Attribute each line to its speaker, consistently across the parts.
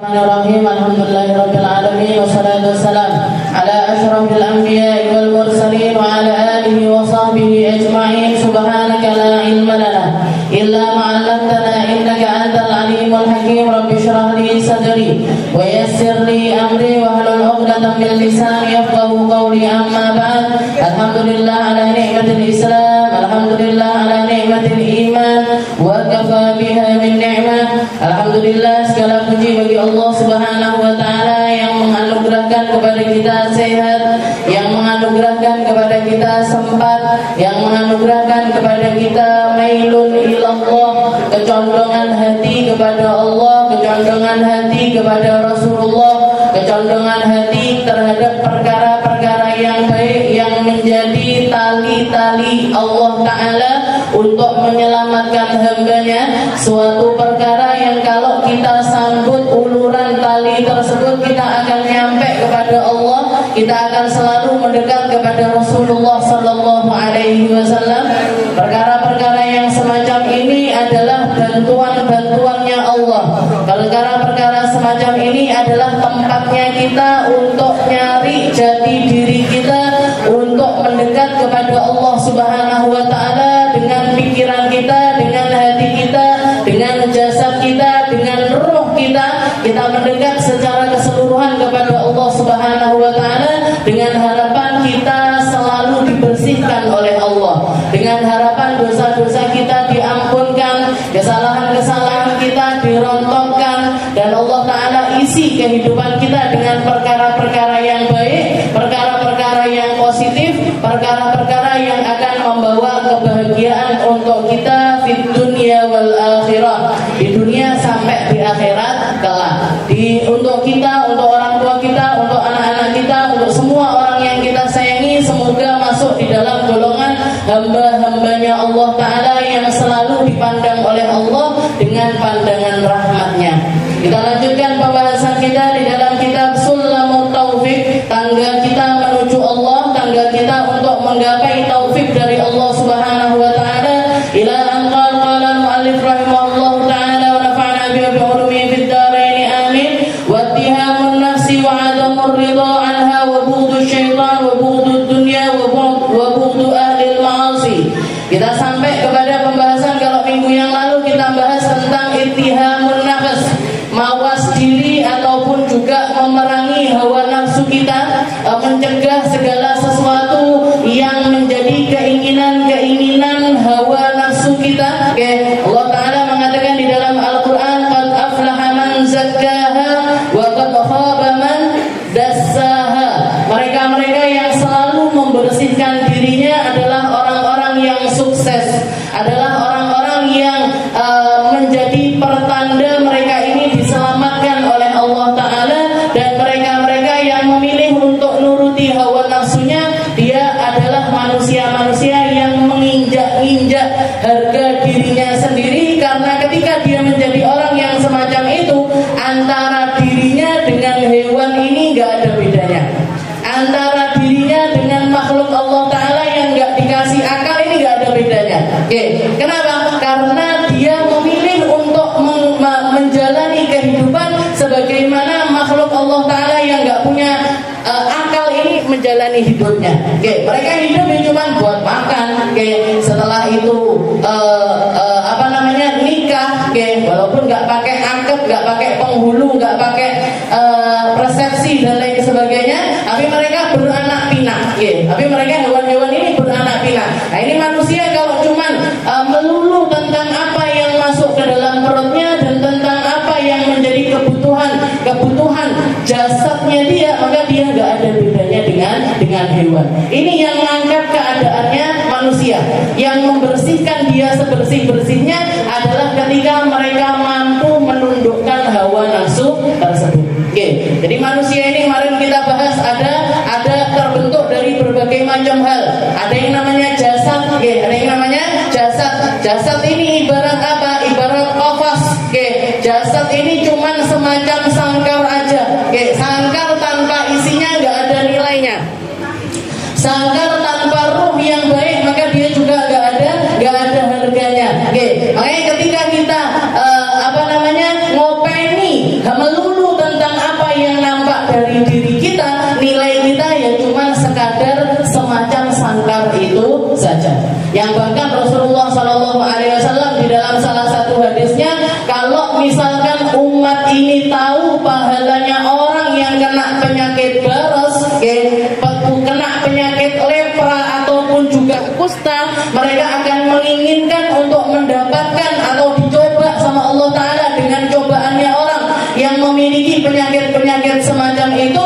Speaker 1: Bismillahirrahmanirrahim. Alhamdulillahirabbil alamin wassalatu wassalamu ala asyrafil anbiya'i wal mursalin wa ala alihi wa sahbihi ajma'in. Subhanaka la ilma lana illa ma 'allamtana innaka antal alimul hakim. Rabbi shrah li sadri wa yassir li amri wa hlul 'uqdatam min lisani yafqahu qawli. Amma ba'd. Alhamdulillah ala ni'matil Islam, alhamdulillah ala ni'matil iman wa kafa biha min ni'mah. Alhamdulillah, segala puji bagi Allah Subhanahu wa taala yang menganugerahkan kepada kita sehat, yang menganugerahkan kepada kita sempat, yang menganugerahkan kepada kita mailun ilallah, kecondongan hati kepada Allah, kecondongan hati kepada Rasulullah, kecondongan hati terhadap perkara-perkara yang baik yang menjadi tali-tali Allah Ta'ala untuk menyelamatkan hambanya. Suatu perkara yang kalau kita sambut uluran tali tersebut, kita akan nyampe kepada Allah, kita akan selalu mendekat kepada Rasulullah Sallallahu Alaihi Wasallam. Perkara-perkara yang semacam ini adalah bantuan-bantuannya Allah. Perkara-perkara semacam ini adalah tempatnya kita untuk nyari jati diri kita, untuk mendekat kepada Allah Subhanahu wa taala dengan pikiran kita, dengan hati kita, dengan jasad kita, dengan ruh kita. Kita mendekat secara keseluruhan kepada Allah Subhanahu wa taala dengan harapan kita selalu dibersihkan oleh Allah, dengan harapan dosa-dosa kita diampunkan, kesalahan-kesalahan kita dirontokkan, dan Allah Ta'ala isi kehidupan kita dengan perkara-perkara yang baik, perkara-perkara yang positif, perkara-perkara yang akan membawa kebahagiaan untuk kita di dunia wal akhirah, di dunia sampai di akhirat kelak. Untuk kita, untuk orang tua kita, untuk anak-anak kita, untuk semua orang yang kita sayangi, semoga masuk di dalam golongan hamba-hambanya Allah Ta'ala yang selalu dipandang oleh Allah dengan pandangan rahmatnya. Kita lanjutkan pembahasan kita di dalam kitab Sulamut Taufik, tangga kita menuju Allah, tangga kita untuk menggapai taufik dari Allah Subhanahu wa taala. Ila an qala al-muallif rahimahullahu taala wa nafa'ana bihi bi ulumi fid dharain amin. Wa ittihamun nafsi wa 'adamur ridha 'anha wa bughdu syaitan wa bughdu dunya wa bughdu ahli al-ma'asi. Kita sampai kepada pembahasan, kalau minggu yang lalu kita bahas tentang ittihamun nafs, mawas diri ataupun juga memerangi hawa nafsu kita, mencegah segala sesuatu yang menjadi keinginan-keinginan hawa nafsu kita. Allah Ta'ala mengatakan di dalam Al-Quran, qad aflaha man zakkaha wa qad khaba man dassaha. Mereka-mereka yang selalu membersihkan dirinya adalah orang-orang yang sukses, adalah orang-orang yang menjadi pertanda mereka ini diselamatkan oleh Allah Ta'ala. Dan mereka-mereka yang memilih untuk nuruti hawa nafsunya, dia adalah manusia-manusia yang menginjak-injak harga dirinya sendiri. Karena ketika dia menjadi orang yang semacam itu, antara dirinya dengan hewan ini gak ada bedanya, antara dirinya dengan makhluk Allah Ta'ala yang gak dikasih akal ini gak ada bedanya. Kenapa? Karena dia memilih untuk menjalani kehidupan sebagaimana makhluk Allah Ta'ala yang gak punya akal ini menjalani hidupnya. Mereka hidup cuma buat makan. Setelah itu nikah. Walaupun gak pakai angket, gak pakai penghulu, gak pakai resepsi dan lain sebagainya, tapi mereka beranak pinak. Tapi mereka hewan-hewan ini beranak pinak. Nah, ini manusia kalau cuman melulu tentang apa yang masuk ke dalam perutnya dan tentang apa yang menjadi kebutuhan jasadnya dia, maka dia nggak ada bedanya dengan hewan. Ini yang mengangkat keadaannya manusia. Yang membersihkan dia sebersih-bersihnya adalah ketika mereka mampu menundukkan hawa nafsu tersebut. Jadi manusia ini kemarin kita bahas ada terbentuk dari berbagai macam hal. Ada yang namanya jasad, ada yang namanya jasad. Jasad ini ibarat apa? Ibarat qafas. Jasad ini cuman semacam sangkar aja. Sangkar tanpa isinya nggak ada nilainya. Sangkar tanpa ruh yang baik, maka dia juga nggak ada harganya. Makanya ketika kita ngopeni melulu keluar dari diri kita, nilai kita ya cuma sekadar semacam sangkar itu saja. Yang bahkan Rasulullah SAW di dalam salah satu hadisnya, kalau misalkan umat ini tahu pahalanya orang yang kena penyakit baros, kena penyakit lepra ataupun juga kusta, mereka akan menginginkan untuk mendapatkan atau dicoba sama Allah Ta'ala dengan cobaannya orang yang memiliki penyakit-penyakit semacam itu,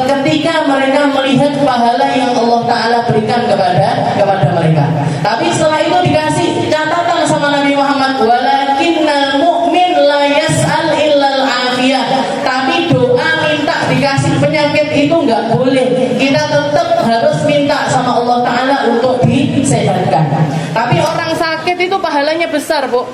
Speaker 1: ketika mereka melihat pahala yang Allah Ta'ala berikan kepada mereka. Tapi setelah itu dikasih catatan sama Nabi Muhammad, walakinnal mu'min la yas'al illal afiyah. Tapi doa minta dikasih penyakit itu nggak boleh. Kita tetap harus minta sama Allah Ta'ala untuk disehatkan. Tapi orang sakit itu pahalanya besar, Bu.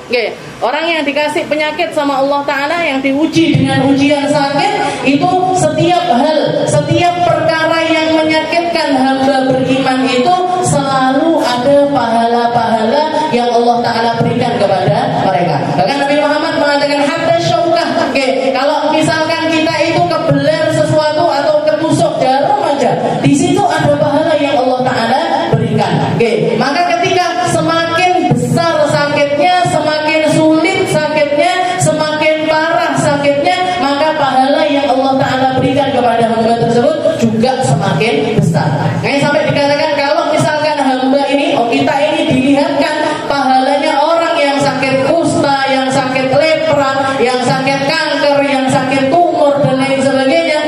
Speaker 1: Orang yang dikasih penyakit sama Allah Ta'ala, yang diuji dengan ujian sakit, itu setiap hal, setiap perkara yang menyakitkan hamba beriman itu selalu ada pahala-pahala yang Allah Ta'ala berikan kepada mereka. Bahkan Nabi Muhammad mengatakan hatta syaukah, kalau misalkan kita itu kebeler sesuatu atau ketusuk jarum aja, di situ ada pahala yang Allah Ta'ala berikan. Maka ketika semakin besar sakitnya, semakin sulit sakitnya, semakin parah sakitnya, maka pahala yang Allah Ta'ala berikan kepada hamba tersebut juga semakin besar. Sampai dikatakan kalau misalkan hamba ini, kita ini dilihatkan pahalanya orang yang sakit kusta, yang sakit lepra, yang sakit kanker, yang sakit tumor dan lain sebagainya,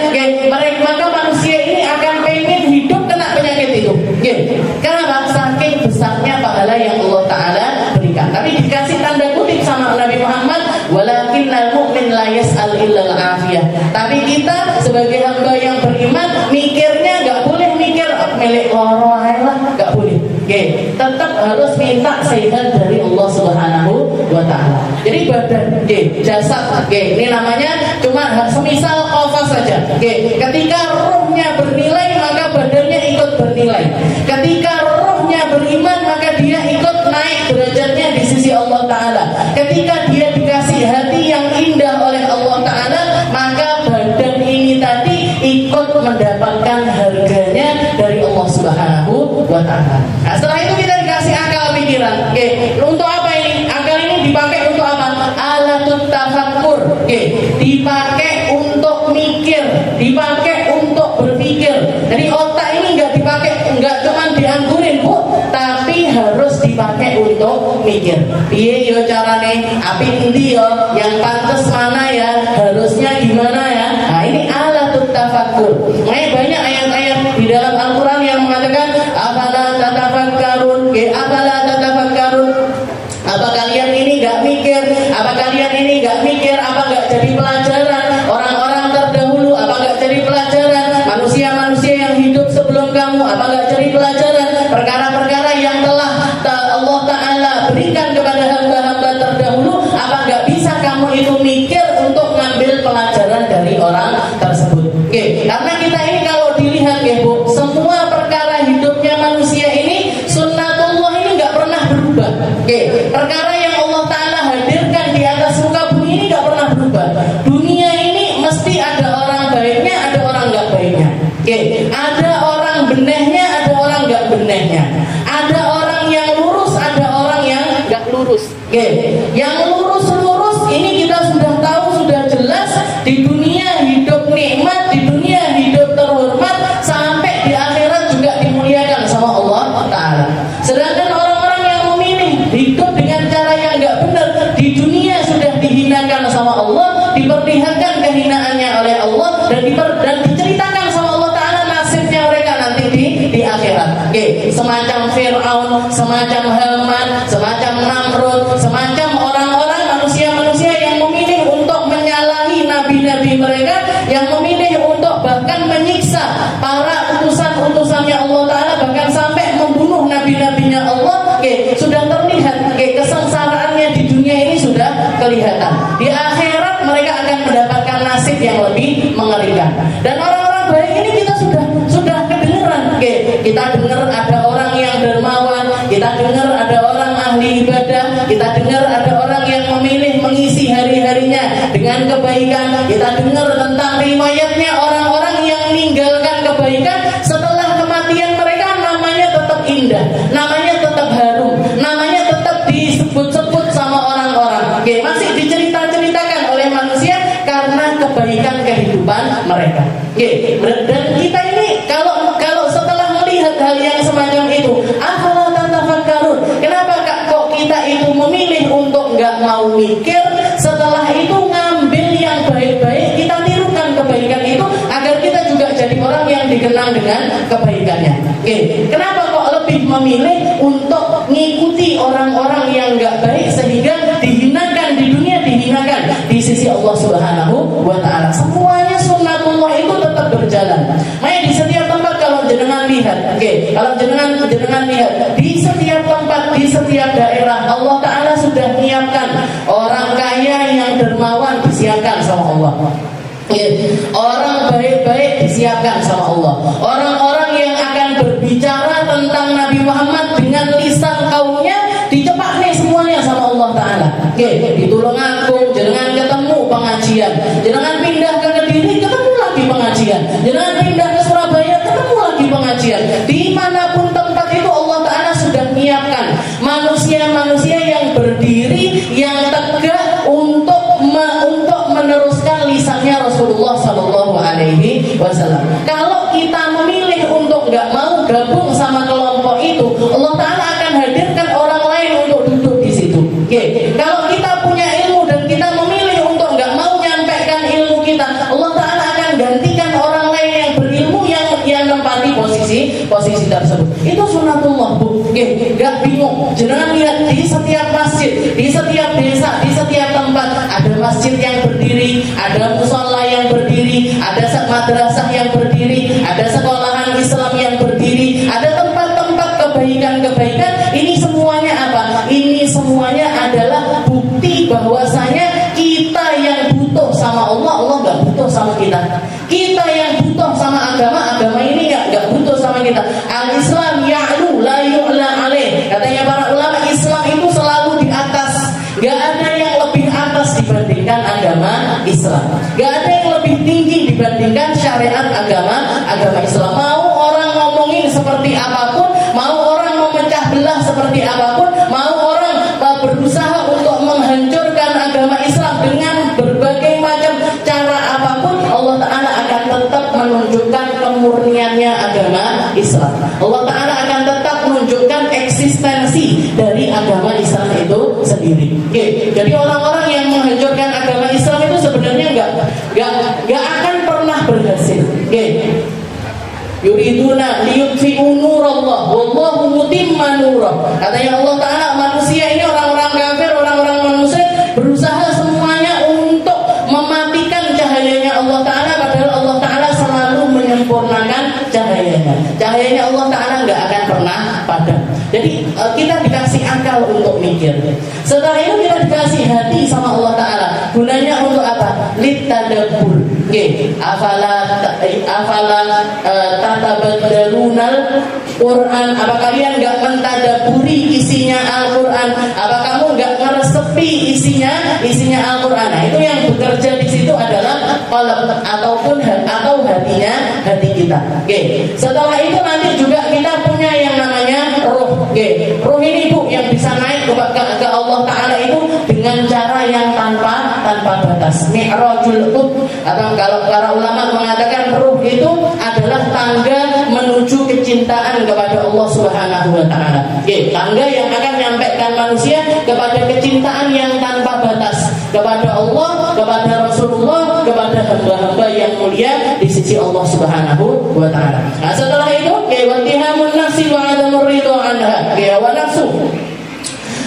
Speaker 1: maka manusia ini akan pengen hidup kena penyakit itu. Kenapa? Saking besarnya pahala yang Allah Ta'ala berikan. Tapi dikasih tanda kutip sama Nabi Muhammad, walakinnal mu'min la yas'al illal afiyah. Tapi kita sebagai hamba yang beriman mikirnya nggak boleh mikir milik orang lah, nggak boleh. Tetap harus minta sehat dari Allah Subhanahu wa Ta'ala. Jadi badan, jasad, ini namanya cuma semisal qafas saja. Ketika rohnya bernilai, maka badannya ikut bernilai. Ketika rohnya beriman, maka dia ikut naik derajatnya di sisi Allah Ta'ala. Ketika dia dikasih hati yang indah oleh Allah Ta'ala, maka badan ini tadi ikut mendapatkan harganya dari Allah Subhanahu wa Ta'ala. Nah, setelah itu kita dikasih akal pikiran. Untuk apa ini? Akal ini dipakai untuk apa? Alatut tafakkur. Dipakai untuk mikir, dipakai untuk berpikir. Jadi otak ini nggak dipakai, nggak cuma dianggurin, Bu, tapi harus dipakai untuk mikir. Piye yo carane? Api endi yo? Yang pantas mana ya? Harusnya gimana ya? Nah, ini alatut tafakkur. Banyak ayat-ayat di dalam Al-Quran yang mengatakan afala tatafakkarun, afala tatafakkarun. Apa kalian ini nggak mikir? Apa kalian ini nggak mikir? Apa nggak jadi pelajaran? Orang-orang terdahulu apa nggak jadi pelajaran? Manusia-manusia yang hidup sebelum kamu apa nggak jadi pelajaran? Perkara-perkara yang telah Allah Ta'ala berikan kepada hamba-hamba terdahulu, apa nggak bisa kamu itu mikir untuk ngambil pelajaran dari orang tersebut? Karena kita ini kalau dilihat Bu, semua perkara hidupnya manusia ini sunnatullah ini nggak pernah berubah. Perkara yang Allah Ta'ala hadirkan di atas muka bumi ini nggak pernah berubah. Dunia ini mesti ada orang baiknya, ada orang nggak baiknya. Ada orang benehnya, ada orang nggak benehnya. Ada orang yang lurus, ada orang yang nggak lurus. Yang lurus ini kita sudah tahu, sudah jelas, di dunia hidup nikmat, di dunia hidup terhormat, sampai di akhirat juga dimuliakan sama Allah Ta'ala. Sedangkan orang-orang yang memilih hidup dengan cara yang nggak benar, di dunia sudah dihinakan sama Allah, diperlihatkan kehinaannya oleh Allah, dan diceritakan sama Allah Ta'ala nasibnya mereka nanti di akhirat. Semacam Fir'aun, semacam Haman, semacam Namrud, semacam orang-orang manusia-manusia yang memilih untuk menyalahi nabi-nabi mereka, yang memilih untuk bahkan menyiksa para utusan-utusannya Allah Ta'ala, bahkan sampai membunuh nabi-nabinya Allah. Sudah terlihat kesengsaraannya di dunia ini sudah kelihatan. Di akhirat mereka akan mendapatkan nasib yang lebih mengerikan. Dan orang-orang baik ini kita sudah kedengeran. Kita dengar ada orang yang dermawan, kita dengar ada orang ahli ibadah, kita dengar ada orang yang memilih mengisi hari-harinya dengan kebaikan. Kita dengar tentang riwayatnya orang kebaikan kehidupan mereka. Dan kita ini kalau setelah melihat hal yang semacam itu, afala tatafakkarun, kenapa kok kita itu memilih untuk nggak mau mikir, setelah itu ngambil yang baik-baik, kita tirukan kebaikan itu agar kita juga jadi orang yang dikenang dengan kebaikannya. Kenapa kok lebih memilih untuk ngikuti orang-orang yang nggak baik sehingga dihinakan di dunia, dihinakan di sisi Allah Subhanahu wa Ta'ala? Semuanya sunnatullah itu tetap berjalan. Makanya di setiap tempat kalau jenengan lihat, kalau jenengan lihat di setiap tempat, di setiap daerah, Allah Ta'ala sudah menyiapkan orang kaya yang dermawan, disiapkan sama Allah. Orang baik-baik disiapkan sama Allah. Orang-orang yang akan berbicara tentang Nabi Muhammad dengan lisan kaumnya dicepak nih semuanya sama Allah Ta'ala. Di Tulungagung jenengan ketemu pengajian, jenengan pindah ke Kediri ketemu lagi pengajian, jenengan pindah ke Surabaya ketemu lagi pengajian. Dimanapun tempat itu Allah Ta'ala sudah menyiapkan manusia-manusia yang berdiri, yang tegak untuk meneruskan lisannya Rasulullah Sallallahu Alaihi Wasallam. Kalau kita memilih untuk nggak mau gabung sama kelompok itu, Allah Ta'ala akan hadirkan orang lain untuk duduk di situ. Kalau kita punya ilmu dan kita memilih untuk nggak mau nyampaikan ilmu kita, Allah Ta'ala akan gantikan orang lain yang berilmu yang nempati posisi tersebut. Itu sunnatullah, Bu. Gak bingung. Jangan lihat di setiap masjid, di setiap desa, di setiap tempat ada masjid yang berdiri, ada musola yang berdiri, ada madrasah yang berdiri, ada sekolahan Islam yang berdiri, ada tempat-tempat kebaikan-kebaikan. Ini semuanya apa? Ini semuanya adalah bukti bahwasanya kita yang butuh sama Allah, Allah gak butuh sama kita. Kita yang butuh sama agama, agama ini gak butuh sama kita. Al-Islam ya'lu la yu'la alaih. Katanya para ulama, Islam itu selalu di atas. Gak ada yang lebih atas dibandingkan agama Islam. Gak ada yang lebih tinggi dibandingkan syariat agama Islam. Mau orang ngomongin seperti apapun, mau orang memecah belah seperti apapun, mau orang berusaha untuk menghancurkan agama Islam dengan berbagai macam cara apapun, Allah Ta'ala akan tetap menunjukkan kemurniannya agama Islam. Allah Ta'ala akan tetap menunjukkan eksistensi dari agama Islam itu sendiri. Jadi orang-orang yang menghancurkan agama Islam itu sebenarnya nggak akan pernah berhasil. Yuriduna liyutfi'u nurallah wallahu mutimma nurah. Katanya Allah Ta'ala, manusia ini orang-orang kafir, orang-orang manusia berusaha semuanya untuk mematikan cahayanya Allah Ta'ala, padahal Allah Ta'ala selalu menyempurnakan cahayanya. Cahayanya Allah Ta'ala nggak akan pernah padam. Jadi kita dikasih akal untuk mikir. Setelah itu kita dikasih hati sama Allah Ta'ala. Gunanya untuk apa? Litadabbur. Afala tatabaddarunal Quran. Apa kalian nggak mentadaburi isinya Al-Quran? Apa kamu nggak meresepi isinya Al-Quran? Nah, itu yang bekerja di situ adalah qalb atau hati kita. Setelah itu nanti juga kita punya yang namanya ruh. Ruh ini, Bu, yang bisa naik ke Allah Ta'ala itu dengan cara yang tanpa batas. Mi'rajul qulub, atau kalau para ulama mengatakan ruh itu adalah tangga menuju kecintaan kepada Allah Subhanahu wa Ta'ala. Tangga yang akan menyampaikan manusia kepada kecintaan yang tanpa batas kepada Allah, kepada Rasulullah, kepada hamba-hamba yang mulia di sisi Allah Subhanahu wa Ta'ala. Nah, setelah itu wattihamun nafsi wa adamur ridha anha. Hawa nafsu.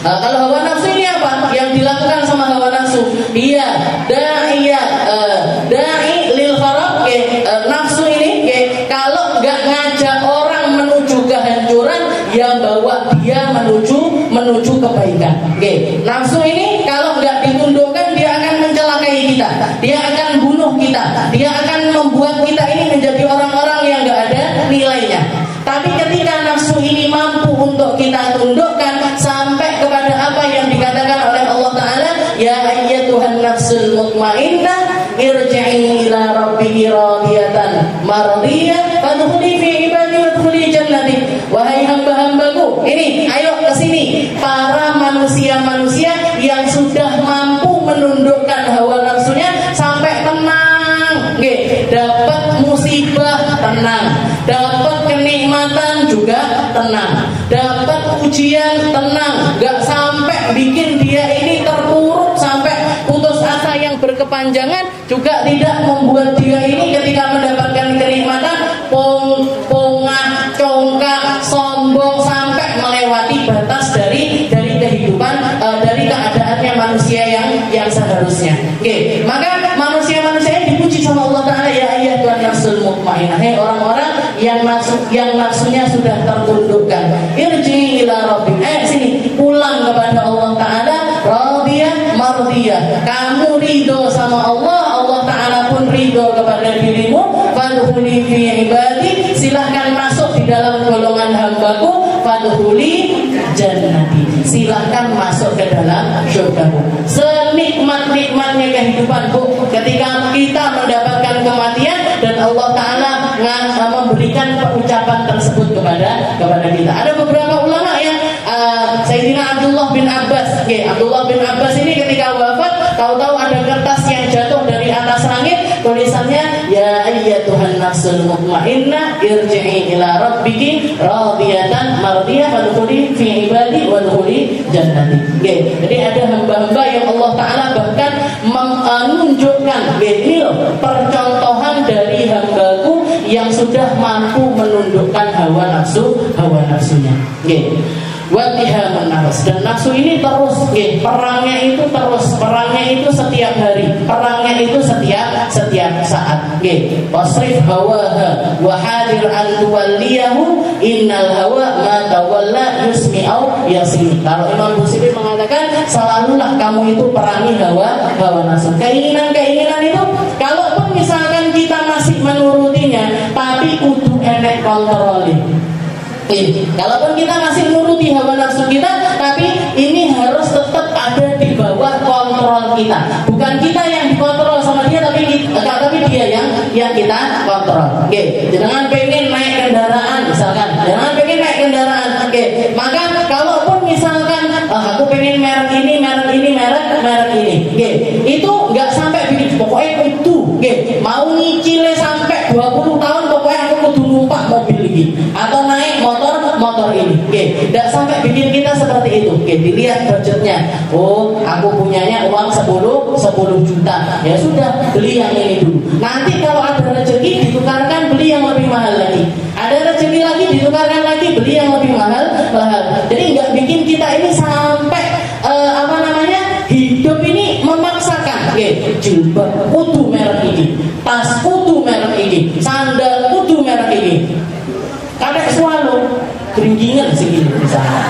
Speaker 1: Kalau hawa nafsu ini apa? Yang dilakukan sama hawa nafsu, dia da'i lil kharab. Nafsu ini kalau nggak ngajak orang menuju kehancuran, ya bawa dia menuju kebaikan. Nafsu ini kalau nggak ditundukkan, dia akan mencelakai kita, dia akan bunuh kita, dia akan membuat kita ini menjadi orang-orang yang nggak ada nilainya. Tapi ketika nafsu ini mampu untuk kita tundukkan sampai kepada apa yang dikatakan oleh Allah Ta'ala, ya ayyatuhan nafsul mutmainnah irji'i ila rabbiki radiyatan mardiyah fadkhuli fi ibadi wadkhuli jannati. Wahai hamba-hambaku, ini ayo ke sini, para manusia-manusia yang sudah mampu menundukkan hawa nafsunya sampai tenang nggih. Dapat musibah tenang, dapat kenikmatan juga tenang, dapat ujian tenang, nggak sampai bikin dia ini terpuruk sampai putus asa yang berkepanjangan, juga tidak membuat dia ini ketika mendapatkan kenikmatan pongah, congkak, sombong sampai melewati batas dari kehidupan, dari keadaannya manusia yang seharusnya. Oke, maka manusia-manusia yang dipuji sama Allah Taala, ya ayyatuhan nafsul mutmainnah, orang-orang yang nafsunya sudah tertundukkan. Irji ila rabbik, sini pulang kepada Allah Taala, radiyah mardiyah. Kamu ridho sama Allah, Allah Taala pun ridho kepada dirimu. Fadkhuli fi ibadi, silahkan masuk di dalam golongan hambaku. Fadkhuli jannati, silahkan masuk ke dalam surgaku. Senikmat-nikmatnya kehidupan, Bu, ketika kita mendapatkan kematian dan Allah Ta'ala memberikan ucapan tersebut kepada kita. Ada beberapa ulama ya, Sayyidina Abdullah bin Abbas. Abdullah bin Abbas ini ketika wafat, tahu-tahu ada kertas yang jatuh dari atas langit, tulisannya, ya ayyatuhan nafsul mutmainnah, irji'i ila rabbiki radiyatan mardiyah, fadkhuli fi ibadi wadkhuli jannati. Jadi ada hamba-hamba yang Allah Ta'ala bahkan menunjukkan, ini loh percontohan dari hambaku yang sudah mampu menundukkan hawa nafsunya. Watihamun nafs, dan nafsu ini terus, perangnya itu terus, perangnya itu setiap hari, perangnya itu setiap saat. Wasrif hawaha wa hadir an tuwalliyahu, innal hawa ma tawalla yusmi au yasmi. Kalau Imam Busiri mengatakan, selalulah kamu itu perangi hawa nafsu. Keinginan itu, kalaupun misalkan kita masih menurutinya, tapi kudu enek kontrolin. Kalaupun kita masih menuruti hawa nafsu kita, tapi ini harus tetap ada di bawah kontrol kita. Bukan kita yang dikontrol sama dia, tapi dia yang kita kontrol. Jangan pengen naik kendaraan misalkan, jangan pengen naik kendaraan. Maka kalaupun misalkan aku pengen merek ini, itu nggak sampai bikin, pokoknya itu, mau nyicile sampai 20 tahun, pokoknya aku kudu numpak mobil ini atau naik motor ini. Tidak sampai bikin kita seperti itu. Dilihat budgetnya. Oh, aku punyanya uang 10 juta. Ya sudah, beli yang ini dulu. Nanti kalau ada rezeki ditukarkan, beli yang lebih mahal lagi. Ada rezeki lagi ditukarkan lagi, beli yang lebih mahal. Jadi nggak bikin kita ini sampai hidup ini memaksakan. Jilbab kudu merek ini, tas kudu merek ini, sandal kudu merek ini. Kadek swallow keringgingan segini misalnya.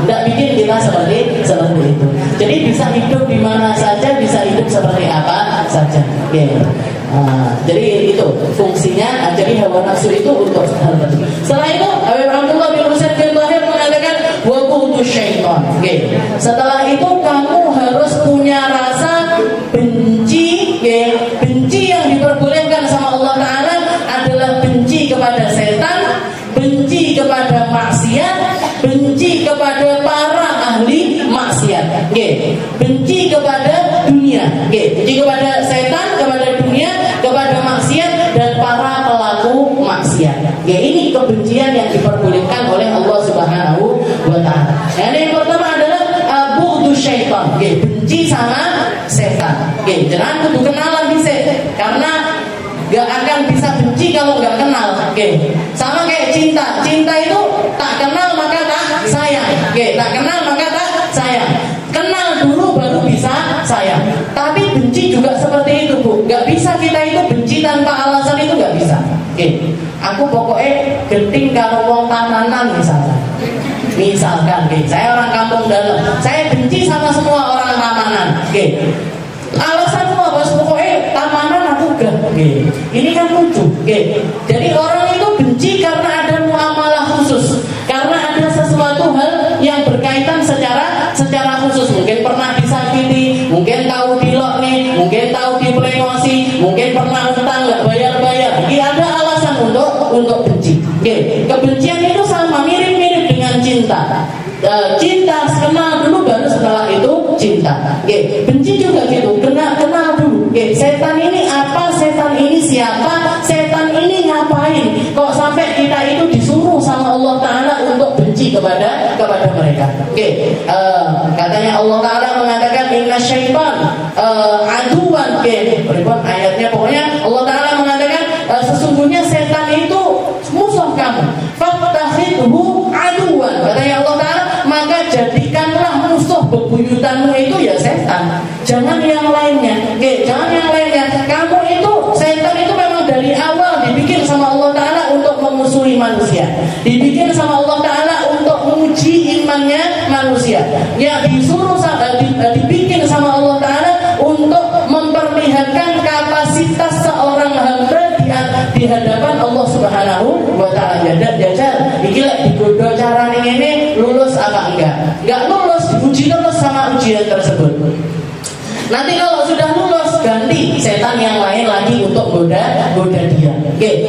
Speaker 1: Tidak bikin kita seperti itu. Jadi bisa hidup di mana saja, bisa hidup seperti apa saja. Jadi itu fungsinya. Jadi hawa nafsu itu untuk hal tersebut. Setelah itu, Abdullah bin Husain bin Tahir mengatakan, wa qutu syaitan. Setelah itu kamu harus punya rasa benci. Benci yang diperbolehkan sama Allah Ta'ala adalah benci kepada setan, benci kepada maksiat, benci kepada para ahli maksiat, benci kepada dunia, benci kepada setan, kepada dunia, kepada maksiat dan para pelaku maksiat. Ini kebencian yang diperbolehkan oleh Allah Subhanahu wa Ta'ala. Yang pertama adalah bughdu syaitan, benci sama setan. Jangan kudu kenal lagi karena gak akan bisa benci kalau gak kenal. Sama kayak cinta. Cinta itu tak kenal maka tak sayang. Tak kenal maka tak sayang. Kenal dulu baru bisa sayang. Tapi benci juga seperti itu, Bu. Gak bisa kita itu benci tanpa alasan, itu gak bisa. Aku pokoknya genting kalau wong tananan misalkan, saya orang kampung dalam, saya benci sama semua orang tamanan. Alasan semua, bos, pokoknya tamanan aku gak. Ini kan lucu. Jadi orang itu benci karena ada muamalah khusus, karena ada sesuatu hal yang berkaitan secara khusus. Mungkin pernah disakiti, mungkin tahu dilok nih, mungkin tahu diplengosi, mungkin pernah utang nggak bayar. Jadi ada alasan untuk benci. Kebencian itu sama, mirip-mirip dengan cinta. Cinta kenal dulu baru setelah itu cinta. Benci juga gitu, kenal dulu. Setan ini apa, setan benci kepada mereka. Katanya Allah Ta'ala mengatakan inna syaitan aduan. Berikut ayatnya, pokoknya Allah Ta'ala mengatakan sesungguhnya setan itu musuh kamu. Fattakhidhu aduan. Katanya Allah Ta'ala, maka jadikanlah musuh bebuyutanmu itu ya setan, jangan yang lainnya. Jangan yang lainnya. Kamu itu, setan itu memang dari awal dibikin sama Allah Ta'ala untuk memusuhi manusia, dibikin sama Allah Ta'ala untuk menguji imannya manusia. Ya, disuruh dibikin sama Allah Ta'ala untuk memperlihatkan kapasitas seorang hamba di hadapan Allah Subhanahu wa Ta'ala. Jajal iki lek digodho carane ngene lulus apa enggak lulus, diuji terus sama ujian tersebut. Nanti kalau sudah lulus, ganti setan yang lain lagi untuk goda dia.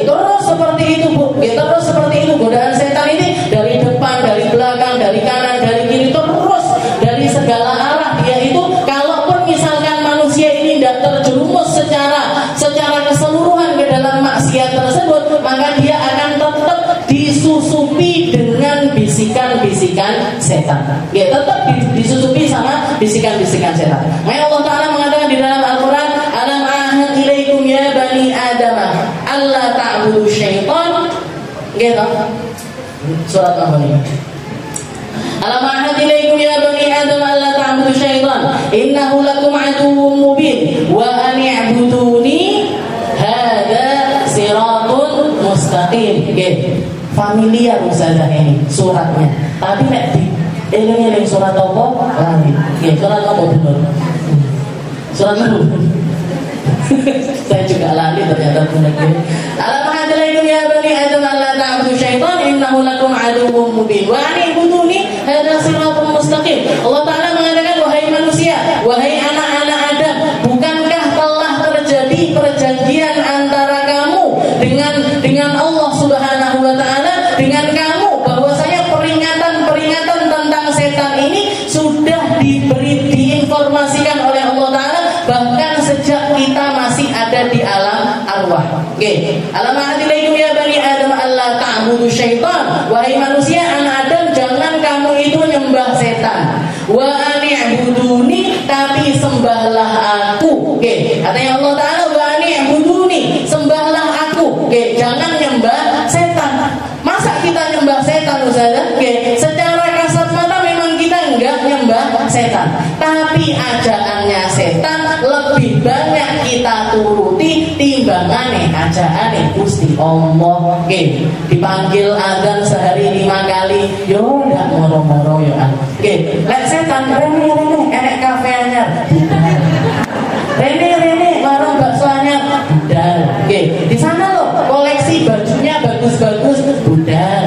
Speaker 1: Terus seperti itu, Bu. Terus seperti itu, godaan setan ini dari depan, dari belakang, dari kanan, dari kiri, terus dari segala arah. Dia itu kalaupun misalkan manusia ini tidak terjerumus secara keseluruhan ke dalam maksiat tersebut, maka dia akan tetap disusupi dengan bisikan-bisikan setan. Tetap disusupi sama bisikan-bisikan setan. Maka Allah Ta'ala mengatakan di dalam Al-Quran, alam ahad ilaikum ya bani adamah alla ta'budu syaitan. Surat apa ini? Alam ahad ilaikum ya bani adamah alla ta'budu syaitan innahu lakum aduwwum mubin wa an i'buduni hadza siratun mustaqim. Familiar Ustazah ini suratnya, tapi nek di eling-eling surat apa? Lali. Surat apa benar? Surat apa? Saya juga lali ternyata benar. Alam hadalaikum ya bani adam alla ta'budu syaitan innahu lakum aduwwum mubin wa an i'buduni hadza siratun mustaqim. Allah Ta'ala mengatakan, wahai manusia, wahai anak-anak Adam, bukankah telah terjadi perjanjian antara kamu dengan Allah Subhanahu wa Ta'ala, dengan kamu, bahwasanya peringatan tentang setan ini sudah diinformasikan oleh Allah Ta'ala bahkan sejak kita masih ada di alam arwah. Alam ahadilaikum ya bani adam alla ta'budu syaitan. Wahai manusia, anak Adam, jangan kamu itu nyembah setan. Wa ani'buduni, tapi sembahlah aku. Katanya Allah Ta'ala, wa ani'buduni, sembahlah aku. Jangan nyembah setan. Masa kita nyembah setan, Ustazah? Secara kasat mata memang kita enggak nyembah setan, tapi ajaannya setan lebih banyak kita turuti timbangane ajaane Gusti Allah. Dipanggil azan sehari 5 kali, yo ndak moro-moro yo kan. Lek setan rene enek kafe anyar. Rene warung bakso anyar. Budal. Di sana loh koleksi bajunya bagus-bagus. Budal.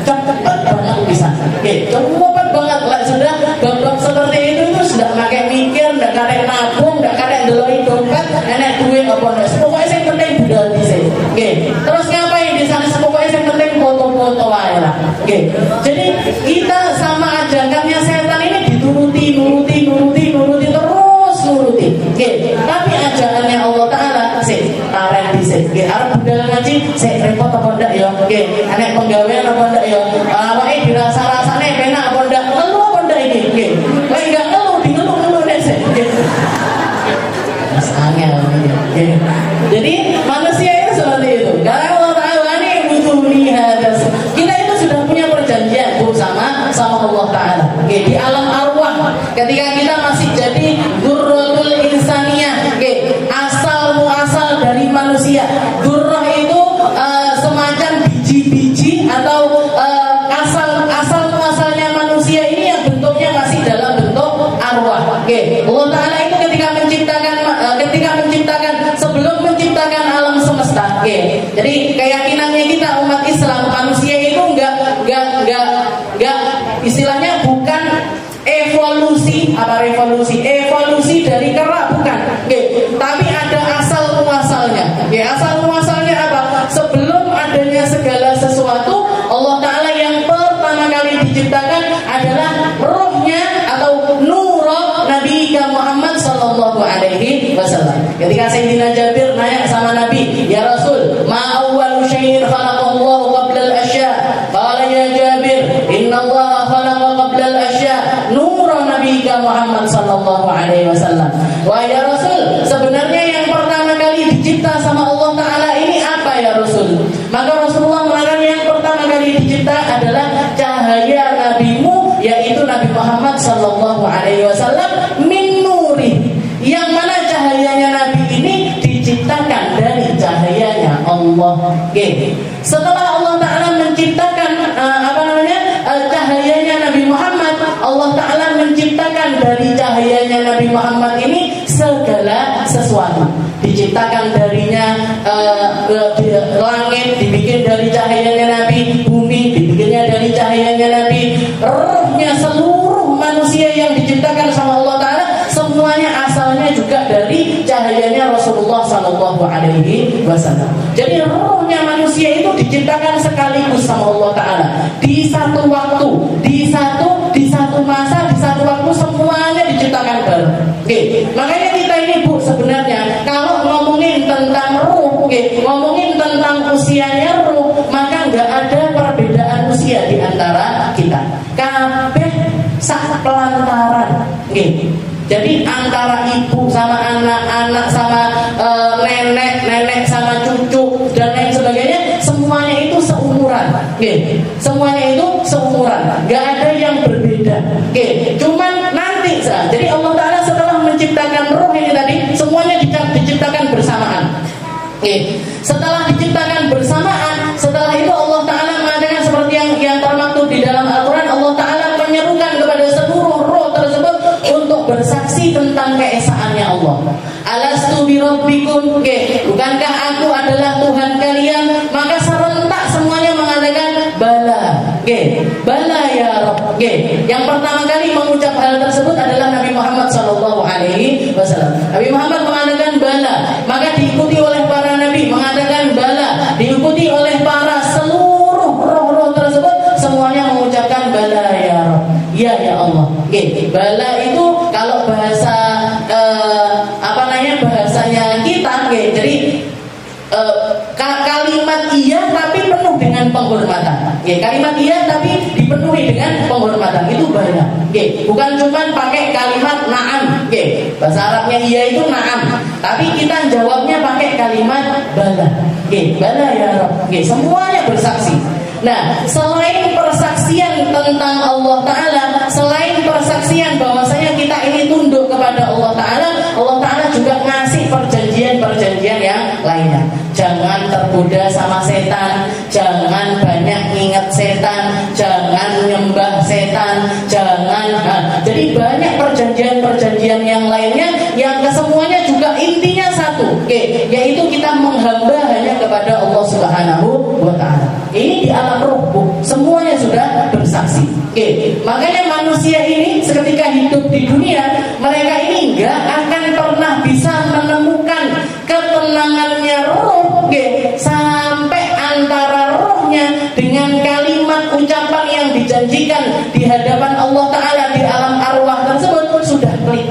Speaker 1: Cepet banget bisa. Cepet banget. Lek sudah babak seperti itu sudah pakai mikir, ndak karek nabung, ndak karek ndeloki dompet, enek duit apa ndak. Pokoknya yang penting budal dhisik. Terus ngapain di sana? Pokoknya yang penting foto-foto wae lah. Jadi kita sama ajakannya setan ini dituruti terus nuruti. Tapi ajakannya Allah Ta'ala sik tarik dhisik. Arep budal ngaji sik repot apa ndak ya? Enek penggawean apa ndak ya? Awake dirasa-rasane penak apa ndak? Ngeluh apa ndak iki? Kowe enggak ngeluh, dingeluh-ngeluh nek sik. Mas angel. Jadi manusia itu seperti itu. Karena Allah Ta'ala ini butuh hadas. Kita itu sudah punya perjanjian sama Allah Ta'ala. Di alam arwah, ketika kita masih jadi dzurratul insaniyah, asal muasal dari manusia. Dzurrah itu semacam biji-biji atau asal muasalnya manusia ini yang bentuknya masih dalam bentuk arwah. Allah Ta'ala itu ketika menciptakan sebelum menciptakan alam semesta. Jadi keyakinannya kita umat Islam, manusia itu enggak istilahnya bukan evolusi dari kera, bukan. Tapi ada asal muasalnya. Asal muasalnya apa? Sebelum adanya segala sesuatu, Allah Ta'ala yang pertama kali diciptakan adalah rohnya atau nurul Nabi Muhammad sallallahu alaihi wasallam. Ketika Sayyidina Jabir nanya sama Nabi, ya Rasul, ma awwalu syai'in khalaqallahu qabla al-asya? Qala ya Jabir, inna kita Muhammad sallallahu alaihi wasallam. Wahai ya Rasul, sebenarnya yang pertama kali dicipta sama Allah Ta'ala ini apa ya Rasul? Maka Rasulullah mengatakan yang pertama kali dicipta adalah cahaya nabimu, yaitu Nabi Muhammad sallallahu alaihi wasallam, min nuri, yang mana cahayanya Nabi ini diciptakan dari cahayanya Allah. Setelah Allah Ta'ala menciptakan cahayanya Nabi Muhammad, Allah Ta'ala menciptakan dari cahayanya Nabi Muhammad ini segala sesuatu. Diciptakan darinya langit, dibikin dari cahayanya Nabi, bumi dibikinnya dari cahayanya Nabi, rohnya seluruh manusia yang diciptakan sama Allah Ta'ala semuanya asalnya juga dari cahayanya Rasulullah Sallallahu Alaihi Wasallam. Jadi rohnya manusia itu diciptakan sekaligus sama Allah Ta'ala di satu waktu, di satu masa, di satu waktu, semuanya diciptakan bareng. Makanya kita ini Bu, sebenarnya kalau ngomongin tentang ruh, ngomongin tentang usianya ruh, maka nggak ada perbedaan usia di antara kita. Kabeh sak pelantaran. Jadi antara ibu sama anak-anak sama nenek sama cucu dan lain sebagainya, semuanya itu seumuran. Semuanya itu seumuran, nggak ada yang berbeda. Cuman nanti, jadi Allah Ta'ala setelah menciptakan ruh ini tadi, semuanya diciptakan bersamaan. Setelah diciptakan bersamaan, setelah itu Allah Ta'ala mengatakan seperti yang termaktub di dalam Al-Quran, Allah Ta'ala menyerukan kepada seluruh roh tersebut untuk bersaksi tentang keesaannya Allah. Alastu birabbikum, bukankah aku adalah Tuhan kalian? Maka serentak semuanya mengatakan bala. Bala ya Rabb. Yang pertama kali mengucap hal tersebut adalah Nabi Muhammad sallallahu alaihi wasallam. Nabi Muhammad mengatakan bala, maka diikuti oleh para nabi mengatakan bala, diikuti oleh para seluruh roh-roh tersebut semuanya mengucapkan bala ya Rabb. Ya Allah. Bala itu kalau bahasa bahasanya kita, jadi kalimat iya tapi penuh dengan penghormatan. Kalimat iya tapi dipenuhi dengan penghormatan, itu bala. Bukan cuma pakai kalimat na'am. Bahasa Arabnya iya itu na'am, tapi kita jawabnya pakai kalimat bala. Bala ya Rabb. Semuanya bersaksi. Nah, selain persaksian tentang Allah Ta'ala, selain persaksian bahwasanya kita ini tunduk kepada Allah Ta'ala, Allah Ta'ala juga ngasih perjanjian-perjanjian yang lainnya. Jangan tergoda sama setan, jangan banyak ingat setan, jangan nyembah setan, jadi banyak perjanjian-perjanjian yang lainnya yang kesemuanya juga intinya satu, yaitu kita menghamba hanya kepada Allah Subhanahu wa Ta'ala. Ini di alam roh, semuanya sudah bersaksi. Makanya manusia ini ketika hidup di dunia, mereka ini nggak akan pernah bisa menemukan ketenangannya roh, sampai antara rohnya dengan kalimat ucapan yang dijanjikan di hadapan Allah Ta'ala di alam arwah tersebut sudah klik.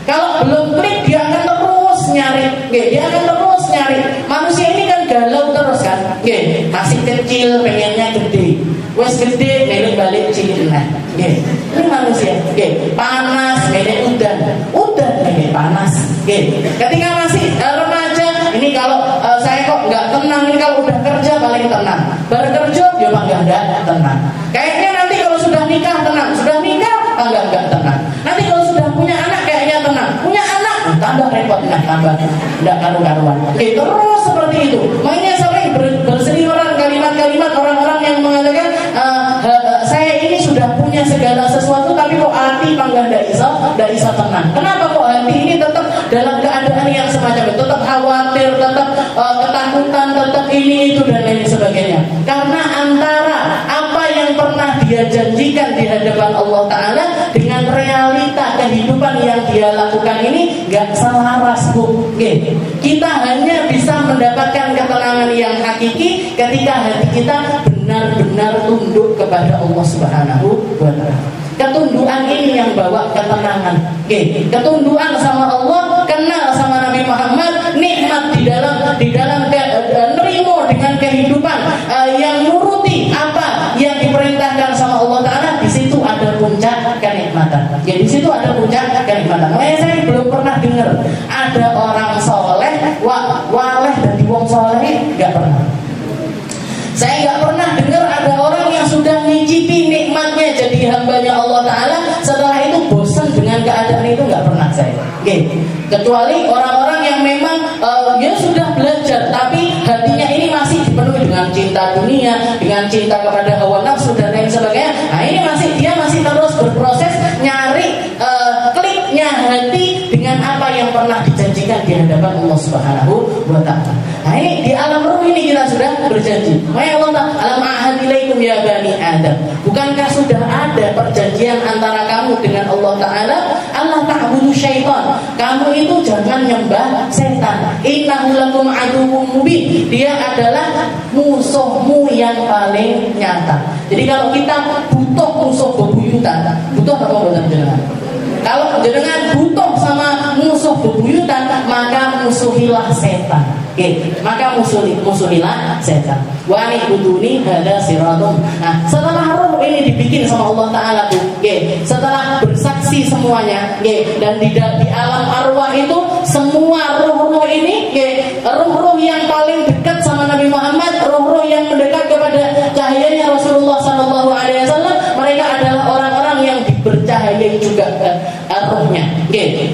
Speaker 1: Kalau belum klik, dia akan terus nyari. Manusia ini kan galau terus kan. Masih kecil pengennya gede, wes gede melek balik cilik. Ini manusia. Panas melek udan melek panas. Ketika masih remaja, ini kalau saya kok nggak tenang, ini kalau udah kerja paling tenang. Baru kerja ya nggak tenang. Kayaknya nanti kalau sudah nikah tenang, nggak tenang. Nanti kalau sudah punya anak kayaknya tenang, punya anak tambah repot, tambah nggak karu-karuan. Terus seperti itu. Makanya sering berseliweran kalimat-kalimat orang-orang yang mengatakan saya ini sudah punya segala sesuatu, tapi kok hati panggang tidak bisa tenang. Kenapa kok hati ini tetap dalam keadaan yang semacam itu, tetap khawatir, tetap ketakutan, tetap ini itu dan lain sebagainya? Karena antara apa yang pernah dia janjikan di hadapan Allah Ta'ala dengan realita kehidupan yang dia lakukan ini gak selaras, Bu. Kita hanya bisa mendapatkan ketenangan yang hakiki ketika hati kita benar-benar tunduk kepada Allah Subhanahu wa Ta'ala. Ketundukan ini yang bawa ketenangan. Ketundukan sama Allah, kenal sama Nabi Muhammad, nikmat di dalam nerimo dengan kehidupan yang nuruti apa yang diperintahkan sama Allah Ta'ala. Di situ ada puncak kenikmatan. Di situ Kecuali orang-orang yang memang dia sudah belajar, tapi hatinya ini masih dipenuhi dengan cinta dunia, dengan cinta kepada hawa nafsu dan lain sebagainya. Nah ini dia masih terus berproses nyari kliknya hati dengan apa yang pernah dijanjikan di hadapan Allah Subhanahu wa Ta'ala. Nah ini di alam ruh ini kita sudah berjanji. Maka Allah Ta'ala, alam ahad ilaikum ya bani Adam. Bukankah sudah ada perjanjian antara kamu dengan Allah Ta'ala? Allah ta'budu syaitan. Kamu itu jangan nyembah setan. Innahu lakum aduwwum mubin. Dia adalah musuhmu yang paling nyata. Jadi kalau kita butuh musuh bebuyutan, butuh apa buatan jenengan? Kalau jenengan butuh sama musuh bebuyutan, maka musuhilah setan. Maka musuhilah setan. Wa ni'buduni hada siratum. Nah, setelah roh ini dibikin sama Allah Ta'ala tuh, setelah bersaksi semuanya, dan di alam arwah itu semua roh-roh ini, roh-roh yang paling dekat sama Nabi Muhammad, roh-roh yang mendekat kepada cahayanya Rasulullah SAW, mereka adalah orang-orang yang dibercahayai juga rohnya.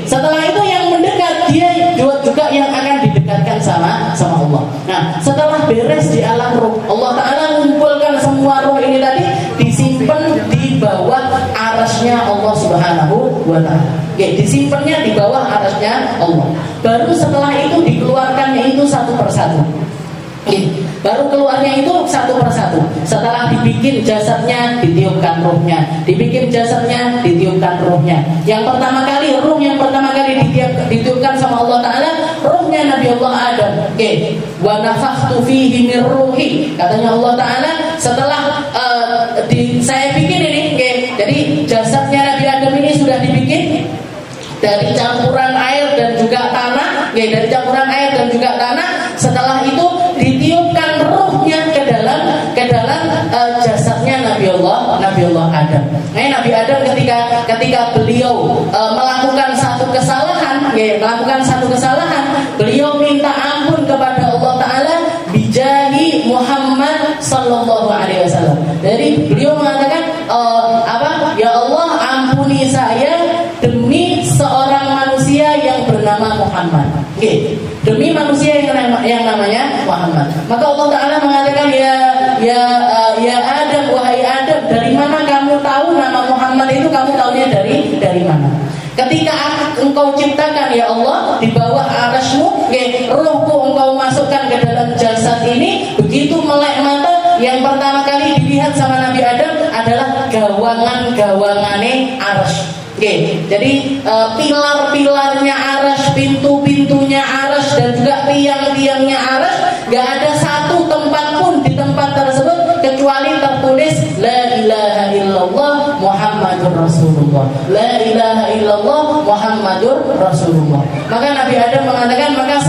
Speaker 1: Setelah itu yang mendekat, dia juga yang akan didekatkan sama Allah. Nah, setelah beres di alam roh, Allah Ta'ala mengumpulkan semua roh ini tadi, disimpan di bawah arasnya Allah Subhanahu wa Ta'ala. Disimpannya di bawah arasnya Allah. Baru setelah itu dikeluarkannya itu satu persatu. Baru keluarnya itu satu persatu. Setelah dibikin jasadnya, ditiupkan rohnya. Dibikin jasadnya, ditiupkan rohnya. Yang pertama kali, roh yang pertama kali ditiupkan sama Allah Ta'ala, rohnya Nabi Allah Adam. Wa nafakhtu fihi min ruhi. Katanya Allah Ta'ala, setelah saya bikin ini, jadi jasadnya Nabi Adam ini sudah dibikin dari campuran air dan juga tanah, dari campuran air dan juga tanah. Setelah itu ditiupkan ruhnya ke dalam jasadnya Nabi Allah Adam. Nabi Adam ketika beliau melakukan satu kesalahan, beliau minta ampun kepada Allah Ta'ala bijahi Muhammad sallallahu alaihi wasallam. Jadi beliau mengatakan ya Allah, ampuni saya demi seorang manusia yang bernama Muhammad. Demi manusia yang namanya Muhammad. Maka Allah Ta'ala mengatakan, ya Adam, wahai Adam, dari mana kamu tahu nama Muhammad itu? Kamu tahunya dari mana? Ketika engkau ciptakan ya Allah di bawah arasmu, rohku engkau masukkan ke dalam jasad ini, begitu melek mata, yang pertama kali dilihat sama Nabi Adam adalah gawangan-gawangannya aras. Jadi pilar-pilarnya aras, pintu-pintunya aras, dan juga tiang-tiangnya aras, gak ada satu tempat pun di tempat tersebut kecuali tertulis La ilaha illallah Muhammadur Rasulullah. La ilaha illallah Muhammadur Rasulullah. Maka Nabi Adam mengatakan, maka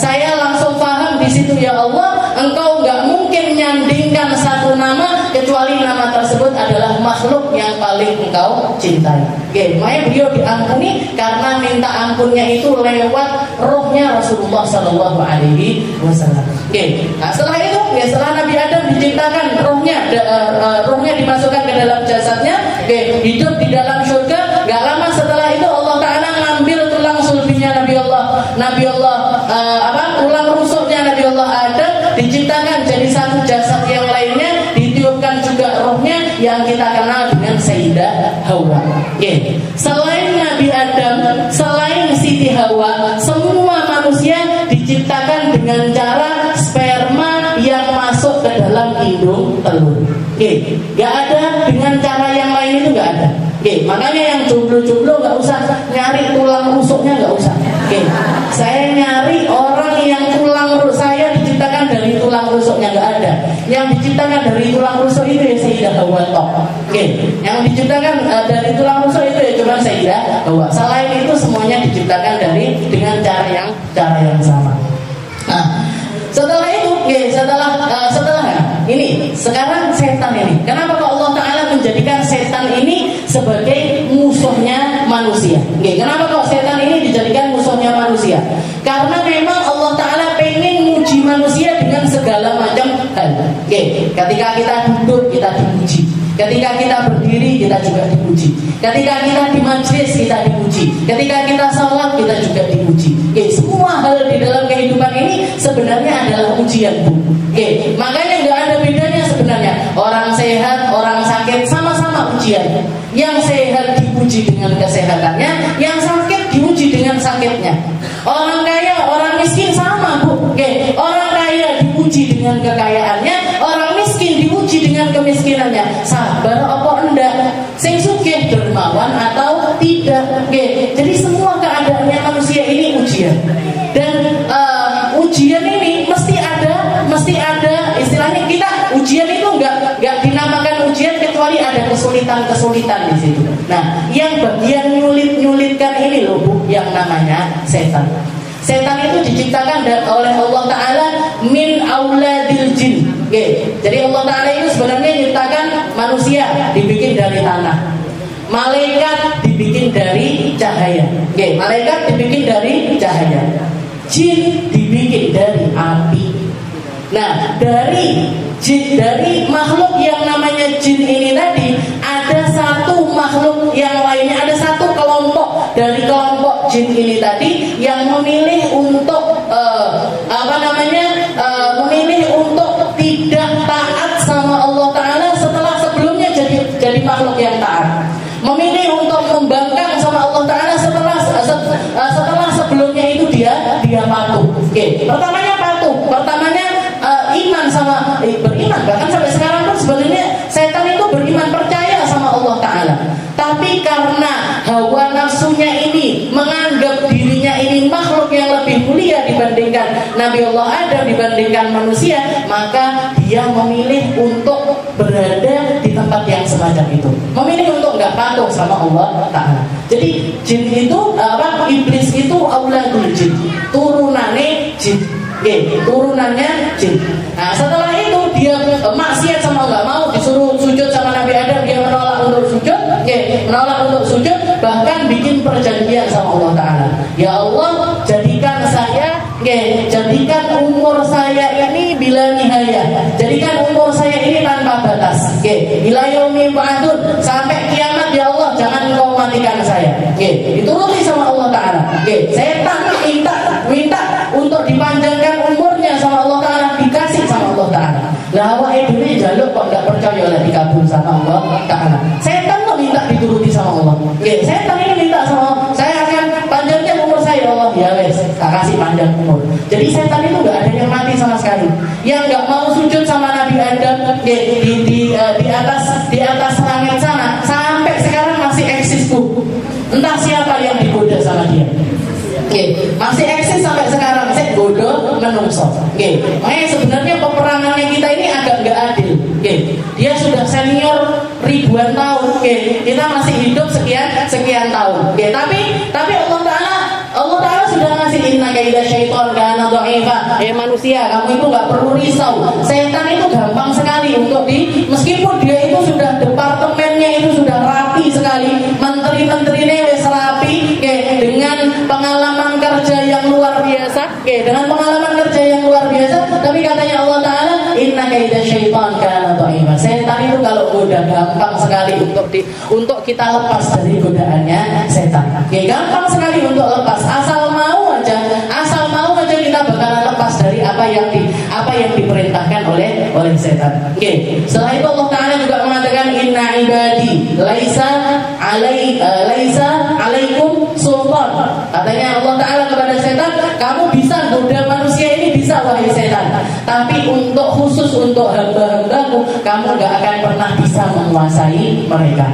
Speaker 1: saya langsung paham di situ, ya Allah, engkau gak mungkin nyandingkan satu nama kecuali nama tersebut adalah makhluk yang paling engkau cintai. Makanya beliau diampuni karena minta ampunnya itu lewat rohnya Rasulullah Sallallahu Alaihi Wasallam. Nah setelah itu, setelah Nabi Adam diciptakan, rohnya dimasukkan ke dalam jasadnya, hidup di dalam surga. Gak lama setelah itu Allah Ta'ala ngambil tulang sulbinya Nabi Allah, tulang rusuknya Nabi Allah Adam, diciptakan jadi satu jasad yang lainnya, ditiupkan juga rohnya yang kita kenal dengan Sayyidah Hawa. Selain Nabi Adam, selain Siti Hawa, semua manusia diciptakan dengan cara sperma yang masuk ke dalam indung telur. Gak ada dengan cara yang lain, itu gak ada. Makanya yang jomblo-jomblo gak usah nyari tulang rusuknya, gak usah. Saya nyari orang yang saya diciptakan dari tulang rusuknya, gak ada. Yang diciptakan dari tulang rusuk itu ya Sayyidah Hawa tok. Yang diciptakan dari tulang rusuk itu ya cuma Sayyidah Hawa. Selain itu semuanya diciptakan dengan cara yang sama. Nah, setelah itu, setelah ini, sekarang setan ini. Kenapa kok Allah Ta'ala menjadikan setan ini sebagai musuhnya manusia? Kenapa kok setan ini dijadikan musuhnya manusia? Karena memang Allah Ta'ala pengen muji manusia dengan segala macam hal. Ketika kita duduk, kita dipuji. Ketika kita berdiri, kita juga dipuji. Ketika kita di majelis, kita dipuji. Ketika kita sholat, kita juga dipuji. Semua hal di dalam kehidupan ini sebenarnya adalah ujian, Bu. Makanya nggak ada bedanya sebenarnya. Orang sehat, orang sakit, sama-sama ujian. Yang sehat dipuji dengan kesehatannya, yang sakit diuji dengan sakitnya. Orang kaya, orang miskin sama, Bu. Orang kaya dipuji dengan kekayaannya, orang miskin diuji dengan kemiskinannya. Sabar apa enggak? Sing sugih dermawan atau tidak? Jadi semua keadaannya manusia ini ujian. Dan ujian ini mesti ada istilahnya. Kita ujian itu enggak dinamakan ujian kecuali ada kesulitan di situ. Nah, yang bagian nyulitkan ini loh, Bu, yang namanya setan. Setan itu diciptakan oleh Allah Ta'ala min auladil jin. Jadi Allah Ta'ala itu sebenarnya menciptakan manusia dibikin dari tanah. Malaikat dibikin dari cahaya. Malaikat dibikin dari cahaya. Jin dibikin dari api. Nah, dari makhluk yang namanya jin ini tadi, ada satu makhluk yang lainnya, ada satu kelompok dari kelompok jin ini tadi yang memilih untuk memilih untuk tidak taat sama Allah Ta'ala setelah sebelumnya jadi makhluk yang taat. Memilih untuk membangkang sama Allah Ta'ala setelah sebelumnya itu dia patuh. Pertamanya patuh, iman sama beriman, bahkan sampai sekarang pun sebenarnya setan itu beriman, percaya sama Allah Ta'ala. Tapi karena hawa nafsunya ini menganggap dirinya ini makhluk yang lebih mulia dibandingkan Nabi Allah Adam, dibandingkan manusia, maka dia memilih untuk berada di tempat yang semacam itu, memilih untuk nggak patuh sama Allah Ta'ala. Jadi jin itu iblis itu auladul jin, turunannya jin. Turunannya jin. Nah, setelah itu dia maksiat sama nggak mau, disuruh sujud sama Nabi Adam, dia menolak untuk sujud, bahkan bikin perjanjian sama Allah Ta'ala. Ya Allah, jadikan umur saya ini bila nihaya, jadikan umur saya ini tanpa batas. Ila yaumil ba'dun, sampai kiamat ya Allah, jangan kau matikan saya. Dituruti sama Allah Ta'ala. Setan minta untuk dipanjangkan umurnya sama Allah Ta'ala, dikasih sama Allah Ta'ala. Lah awak ini jaluk kok nggak percaya lah dikabul sama Allah Ta'ala. Setan kok minta dituruti sama Allah. Setan ini minta sama, saya akan panjangkan umur saya, Allah. Ya wes, kasih panjang umur. Jadi setan itu nggak ada yang mati sama sekali. Yang nggak mau sujud sama Nabi Adam di atas langit sana, sampai sekarang masih eksis, Bu. Entah siapa yang digoda sama dia. Masih eksis sampai sekarang, saya godo menungso. Makanya sebenarnya peperangannya kita ini agak nggak adil. Dia sudah senior ribuan tahun, kita masih hidup sekian tahun. Tapi Allah Ta'ala sudah ngasih inna kaida syaitan kana dha'ifa. Manusia, kamu itu nggak perlu risau. Setan itu gampang sekali untuk meskipun dia itu sudah departemennya itu sudah rapi sekali, menteri-menterinya wis rapi, dengan pengalaman kerja yang luar biasa, tapi katanya Allah Ta'ala inna kaida syaitan kana dha'ifa. Setan itu kalau goda gampang sekali untuk kita lepas dari godaannya setan. Gampang sekali untuk lepas, asal mau aja kita bakalan lepas dari apa yang diperintahkan oleh setan. Setelah itu Allah Ta'ala juga mengatakan inna ibadi laisa alaikum sultan. Katanya Allah Ta'ala kepada setan, kamu bisa goda manusia ini, bisa wahai setan, tapi khusus untuk hamba-hambaku, kamu gak akan pernah bisa menguasai mereka.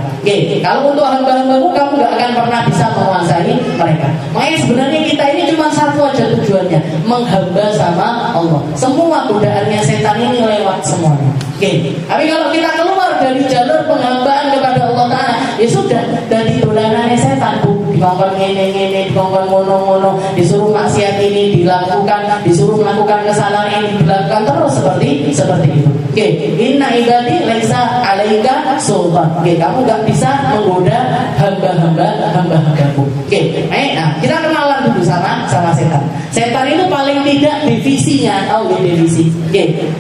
Speaker 1: Kalau untuk hamba-hambaku, kamu gak akan pernah bisa menguasai mereka. Makanya sebenarnya kita ini cuma satu aja tujuannya, menghamba sama Allah. Semua godaannya setan ini lewat semuanya. Tapi kalau kita keluar dari jalur penghambaan kepada Allah Ta'ala, ya sudah, dari dolanannya setan, Bu. Dikongkon ngene-ngene, dikongkon ngono-ngono, disuruh maksiat ini dilakukan, disuruh melakukan kesalahan ini dilakukan terus seperti itu. Inna ibadi laisa alaika sultan. Kamu gak bisa menggoda hamba-hambaku. Nah, kita kenalan dulu sama setan. Setan itu paling tidak divisinya, tahu ya divisi.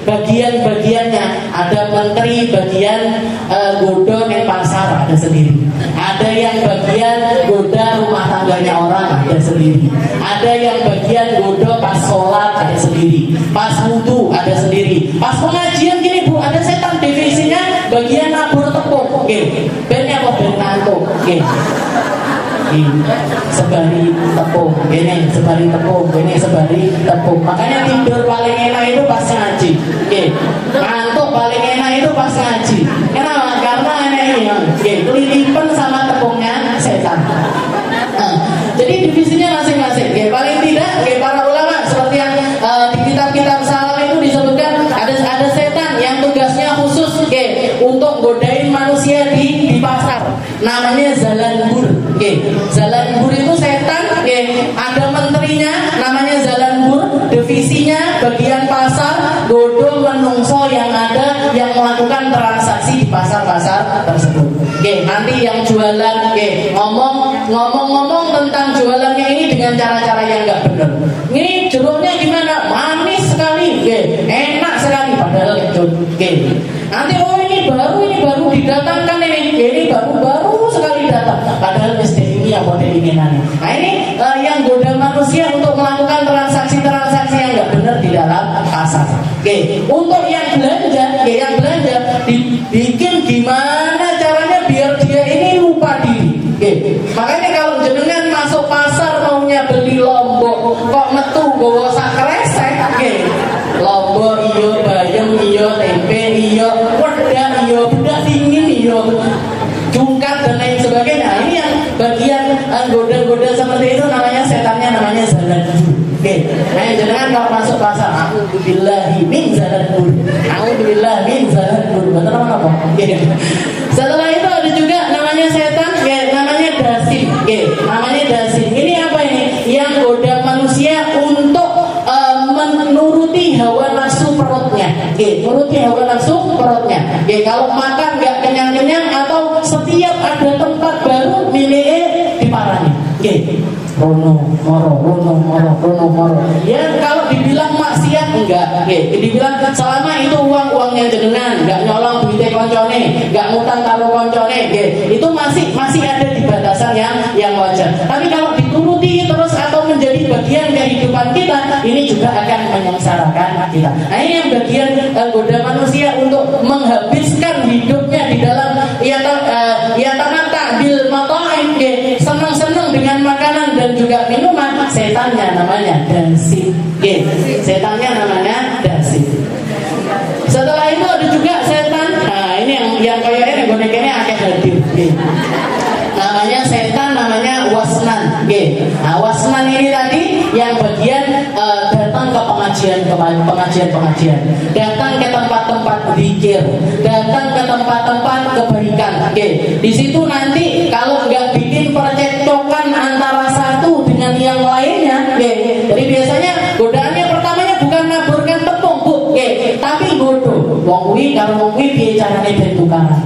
Speaker 1: Bagian-bagiannya ada menteri bagian godon yang pasar ada sendiri. Ada yang bagian goda rumah tangganya orang ada sendiri. Ada yang bagian goda pas sholat ada sendiri. Pas wudu ada sendiri. Pas pengajian gini Bu, ada setan divisinya bagian nabur tepung. Bennya apa ben ngantuk. Sebari tepung, ini sebari tepung, ini sebari tepung. Makanya tidur paling enak itu pas ngaji. Ngantuk paling enak itu pas ngaji. Kenapa? Karena ini kelilipan sama tepungnya setan. Jadi divisinya masing-masing. Paling tidak, para ulama seperti yang di kitab-kitab salam itu disebutkan ada setan yang tugasnya khusus untuk godain manusia di pasar. Namanya Zalanbur. Zalanbur itu setan. Ada menterinya namanya Zalanbur. Divisinya bagian pasar, godo menungso yang ada yang melakukan transaksi di pasar-pasar tersebut. Nanti yang jualan ngomong-ngomong tentang jualannya ini dengan cara-cara yang nggak benar. Ini jeruknya gimana? Manis sekali, enak sekali padahal itu. Nanti ini baru didatangkan ini baru sekali datang padahal mesti ini yang model inginannya. Nah ini yang goda manusia untuk melakukan transaksi-transaksi yang nggak benar di dalam pasar. Untuk yang belanja dibikin gimana caranya biar dia ini lupa diri. Makanya kalau jenengan masuk pasar maunya beli lombok kok metu gowo sak kresek. Lombok iyo, bayam iyo, tempe iyo, wedang iyo, bedak dingin iyo, jungkat dan lain sebagainya. Ini yang bagian goda-goda seperti itu namanya setannya namanya Zalanbur. Nah jangan kalau masuk pasar a'udzubillahi min Zalanbur. A'udzubillahi min Zalanbur. Betul apa? Setelah itu ada juga namanya setan, namanya dasim. Namanya dasim. Ini apa ini? Yang goda manusia untuk menuruti hawa nafsu perutnya. Menuruti hawa nafsu perutnya. Kalau makan nggak kenyang-kenyang atau setiap ada tempat baru miliknya diparani. Rono moro. Ya kalau dibilang maksiat enggak. Dibilang selama itu uangnya jenengan, enggak nyolong duitnya koncone, enggak ngutang karo koncone, itu masih ada di batasan yang wajar. Tapi kalau dituruti terus atau menjadi bagian kehidupan kita, ini juga akan menyengsarakan kita. Nah ini yang bagian goda manusia untuk menghabiskan hidupnya di dalam bil mata'im, senang-senang dengan makanan dan juga minuman. Setannya namanya dasim. Setannya namanya dasim. Setelah itu ada juga setan. Nah ini yang kayaknya bonekanya akan hadir. Namanya setan, namanya wasnan. Nah wasnan ini tadi yang bagian datang ke pengajian, datang ke tempat-tempat berzikir, datang ke tempat-tempat kebaikan. Di situ nanti kalau nggak bikin percekcokan antara satu dengan yang lainnya, jadi biasanya godaannya pertamanya bukan naburkan tepung Bu, tapi bodoh. Wong kuwi karo wong kuwi piye carane ben tukaran.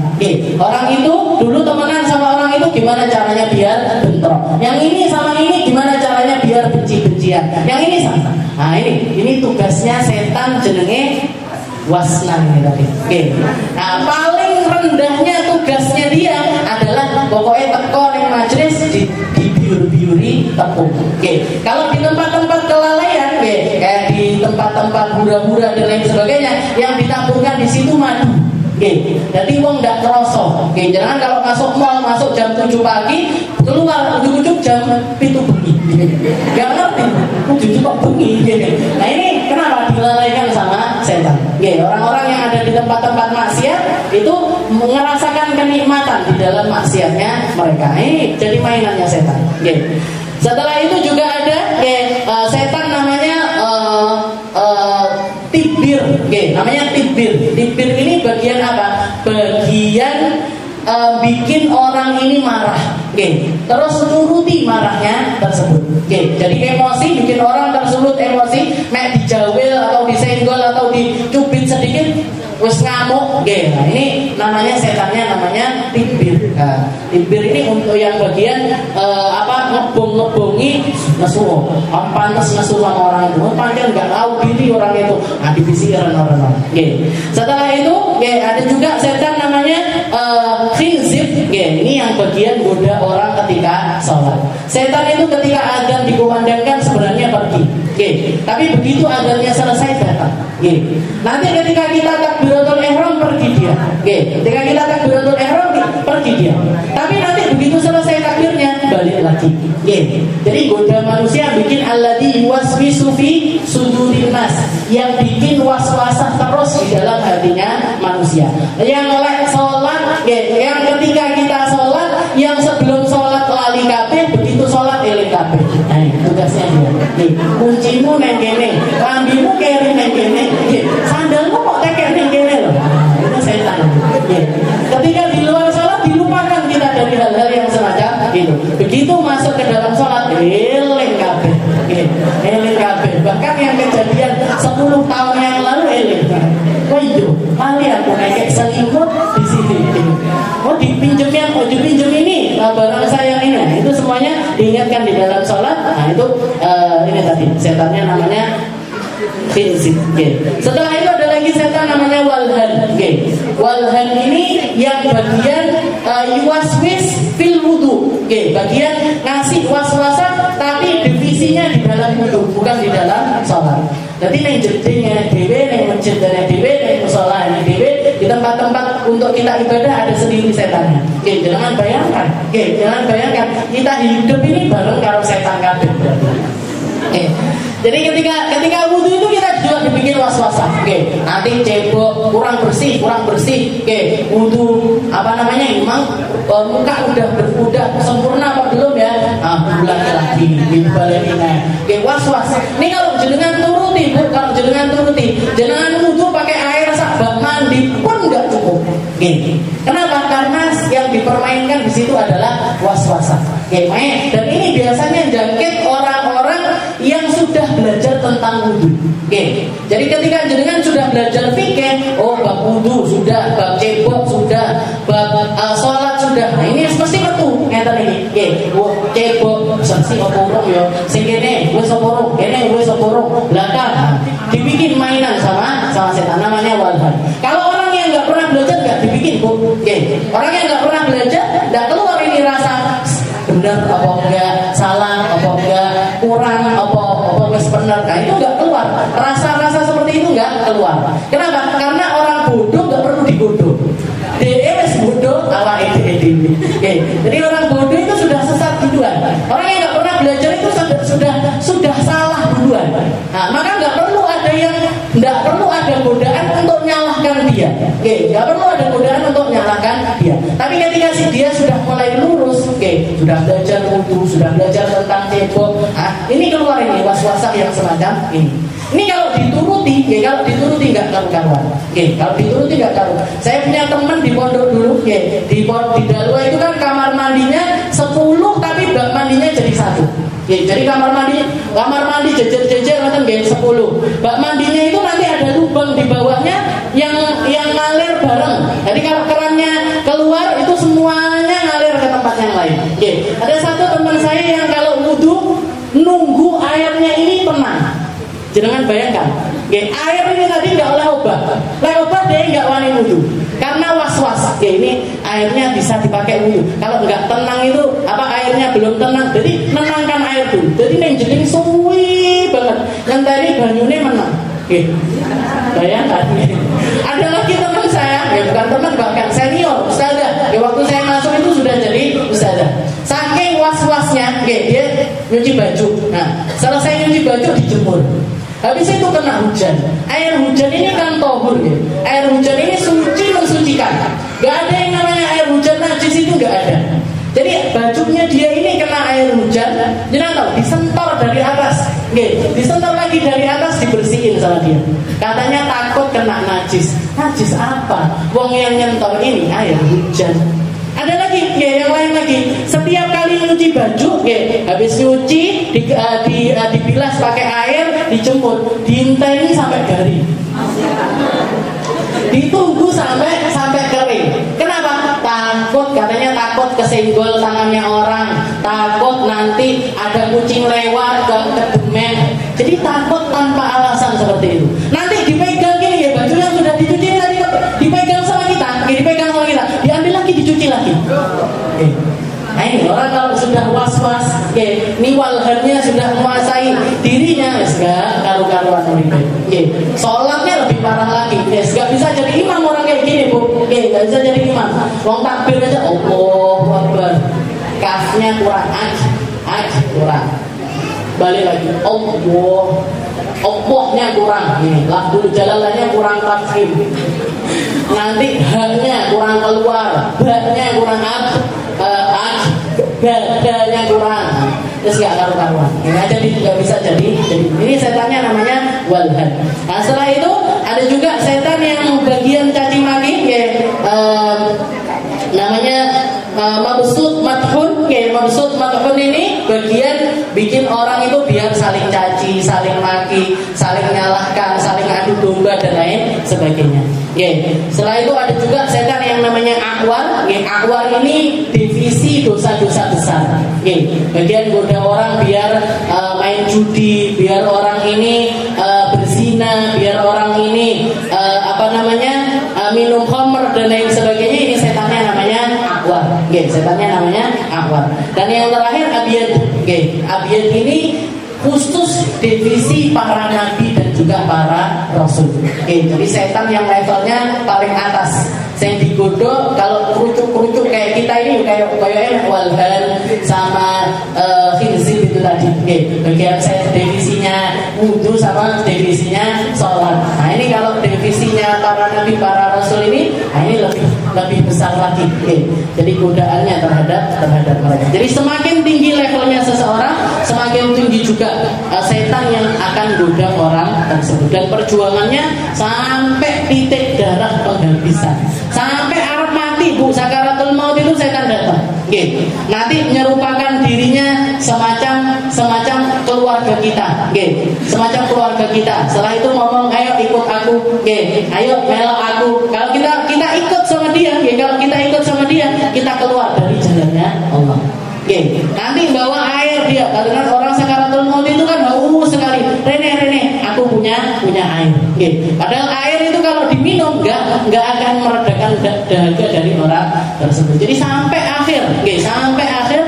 Speaker 1: Orang itu dulu temenan sama orang itu gimana caranya biar bentrok. Yang ini sama ini gimana caranya biar benci-bencian. Yang ini sama. Nah ini tugasnya setan jenenge wasnan ini tadi. Nah paling rendahnya tugasnya dia adalah pokoknya teko ning majelis dibiur-biuri tepung. Kalau di tempat-tempat kelalaian, kayak di tempat-tempat hura-hura dan lain sebagainya, yang ditaburkan di situ madu. Jadi wong ndak kroso. Jangan kalau masuk mall masuk jam 7 pagi, keluar ujug-ujug jam 7 bengi. Gak ngerti, ujug kok bengi. Nah ini kenapa dilalaikan sama setan? Orang-orang yang ada di tempat-tempat maksiat itu merasakan kenikmatan di dalam maksiatnya mereka. Ini jadi mainannya setan. Setelah itu juga ada setan namanya tibir. Namanya tibir. Tibir ini bagian apa? Bagian bikin orang ini marah. Terus nuruti marahnya tersebut. Jadi emosi, bikin orang tersulut emosi, mek dijawil atau disenggol atau dicubit sedikit wis ngamuk. Nah, ini namanya setannya namanya tibir. Nah, tibir ini untuk yang bagian ngebongi nesu. Pantas nesu sama orang itu. Panjang nggak tahu diri orang itu. Nah, dibisikan orang. Setelah itu, ada juga setan namanya khinzib. Ini yang bagian goda orang ketika sholat. Setan itu ketika adzan dikumandangkan sebenarnya pergi. Tapi begitu adzannya selesai datang. Nanti ketika kita takbiratul ihram pergi dia. Ketika kita takbiratul ihram pergi dia. Tapi nanti begitu selesai takbirnya balik lagi. Jadi goda manusia bikin alladzi yuwaswisu fi sudurin nas, yang bikin waswasah terus di dalam hatinya manusia. Yang lek sholat, yang ketika kita sholat, yang sebelum sholat lali kabeh, begitu sholat eling kabeh. Nah, tugasnya dia. Kuncimu neng kene, lambimu keri neng kene, sandalmu kok tekek neng kene loh. Nah, itu setan. Ketika di luar sholat dilupakan kita dari hal-hal yang semacam itu. Begitu masuk ke dalam sholat, eling kabeh. Eling kabeh. Bahkan yang kejadian 10 tahun yang lalu eling. Kok itu? Mali aku naik selimut di sini. Oh dipinjem ini barang saya ini. Itu semuanya diingatkan di dalam sholat. Nah itu ini tadi setannya namanya khinzib. Setelah itu ada lagi setan namanya walhan. Walhan ini yang bagian yuwaswis fil wudu. Bagian ngasih waswasa tapi divisinya di dalam wudu, bukan di dalam sholat. Jadi neng jedingnya dewe, neng masjidnya dewe, neng musolahnya dewe, di tempat-tempat untuk kita ibadah ada sendiri setannya. Jangan bayangkan, jangan bayangkan kita hidup ini bareng kalau setan kabeh. Jadi ketika wudhu itu kita juga dibikin was-wasan. Nanti cebok, kurang bersih. Wudhu emang muka udah sempurna apa belum ya? Bulan lagi dibalikin. Was-was. Ini kalau jenengan turuti, jenengan wudhu pakai air sak bak mandi pun nggak cukup. Kenapa? Karena yang dipermainkan di situ adalah was-wasan. Dan ini biasanya jangkit orang-orang yang sudah belajar tentang wudhu. Jadi ketika jenengan sudah belajar fikih, bab wudhu sudah, bab cebok sudah, bab sholat sudah. Nah ini mesti metu ngeten iki. Cebok saksi oporong ya. Sing kene wis oporong, kene wis oporong. Belakang dibikin mainan sama setan namanya walhan. Kalau orang yang enggak pernah belajar enggak dibikin, Bu. Orang yang enggak pernah belajar enggak keluar ini rasa benar apa enggak, salah apa enggak, kurang apa wis benar. Nah itu enggak keluar. Rasa-rasa seperti itu enggak keluar. Kenapa? Karena orang bodoh enggak perlu dibodoh. Dia wis bodoh awake dhewe. Jadi orang bodoh itu sudah sesat duluan. Orang yang enggak pernah belajar itu sudah salah duluan. Nah, maka enggak perlu ada godaan untuk nyalahkan dia. Enggak perlu ada godaan untuk nyalahkan dia. Tapi ketika dia sudah mulai lurus, sudah belajar wudhu, sudah belajar tentang cebok, ini keluar ini was-wasah yang semacam ini. Ini kalau dituruti nggak karuan. Kalau dituruti nggak karuan. Saya punya teman di pondok dulu, di Dalwa itu kan kamar mandinya 10 tapi bak mandinya jadi 1. Jadi kamar mandi jejer-jejer macam 10. Bak mandinya itu nanti ada lubang di bawahnya yang ngalir bareng. Jadi kalau kerannya keluar itu semuanya ngalir ke tempat yang lain. Ada satu teman saya yang kalau wudhu nunggu airnya ini tenang. Jangan bayangkan, air ini tadi nggak oleh obat dia nggak wani wudhu karena was-was. Ini airnya bisa dipakai wudhu. Kalau nggak tenang itu airnya belum tenang, jadi menangkan air dulu. Jadi yang jadi suwi banget. Yang tadi banyune menang. Bayangkan. Ada lagi teman saya, bukan teman bahkan senior, ustazah. Waktu saya masuk itu sudah jadi ustazah. Saking was-wasnya, dia nyuci baju. Nah, selesai nyuci baju dijemur. Habis itu kena hujan. Air hujan ini kan tohur ya. Air hujan ini suci mensucikan. Gak ada yang namanya air hujan najis itu gak ada. Jadi bajunya dia ini kena air hujan, jangan tahu disentor dari atas. Disentor lagi dari atas dibersihin sama dia. Katanya takut kena najis. Najis apa? Wong yang nyentor ini air hujan. Ada lagi, yang lain lagi. Setiap kali nyuci baju, habis nyuci dibilas pakai air, dijemur, diinteni sampai garing. Ditunggu sampai kering. kesenggol tangannya orang, takut nanti ada kucing lewat ke kedemen. Jadi takut tanpa alasan seperti itu. Nanti dipegang gini ya, baju yang sudah dicuci tadi dipegang sama kita, diambil lagi dicuci lagi. Nah ini orang kalau sudah was-was, ini walhannya sudah menguasai dirinya, gak karu-karuan ini. Sholatnya lebih parah lagi, gak bisa jadi imam orang kayak gini bu, gak bisa jadi imam. Wong takbir aja, Allahu Akbar, kafnya kurang, kurang. Balik lagi, Allahnya kurang, lafzul jalalahnya kurang tafkhim. Nanti haknya kurang keluar, baknya kurang dadanya kurang, terus gak karu-karuan. Ini aja tidak bisa jadi ini setannya namanya walhan. Nah setelah itu ada juga setan yang bagian caci maki, namanya mabsut madhun. Mabsut madhun ini bagian bikin orang itu biar saling caci, saling maki, saling menyalahkan, saling adu domba dan lain sebagainya. Setelah itu ada juga setan yang namanya akwar. Akwar ini divisi dosa-dosa besar. Bagian goda orang biar main judi, biar orang ini berzina, biar orang ini minum khamr dan lain sebagainya. Ini setannya namanya akwar. Setannya namanya akwar. Dan yang terakhir abiyad. Abiyad ini khusus divisi para nabi dan juga para rasul. Jadi setan yang levelnya paling atas. Saya digodok kalau kerucuk-kerucuk kayak kita ini kayak walhan sama khinzir itu tadi. Bagian saya divisinya wudu sama divisinya sholat. Nah ini kalau divisinya para nabi para rasul ini, nah ini lebih besar lagi. Jadi godaannya terhadap mereka. Jadi semakin tinggi levelnya seseorang, semakin tinggi juga setan yang akan goda orang tersebut. Dan perjuangannya sampai titik darah penghabisan, sampai arep mati bu, sakaratul maut itu setan datang. Nanti menyerupakan dirinya semacam keluarga kita, semacam keluarga kita. Setelah itu ngomong, ayo ikut aku, ayo melok aku. Kalau kita ikut sama dia, kalau kita ikut sama dia, kita keluar dari jalannya Allah. Nanti bawa air dia, karena orang sakaratul maut itu kan haus sekali. Rene, aku punya air. Padahal air itu kalau diminum nggak akan meredakan dahaga dari orang tersebut. Jadi sampai akhir,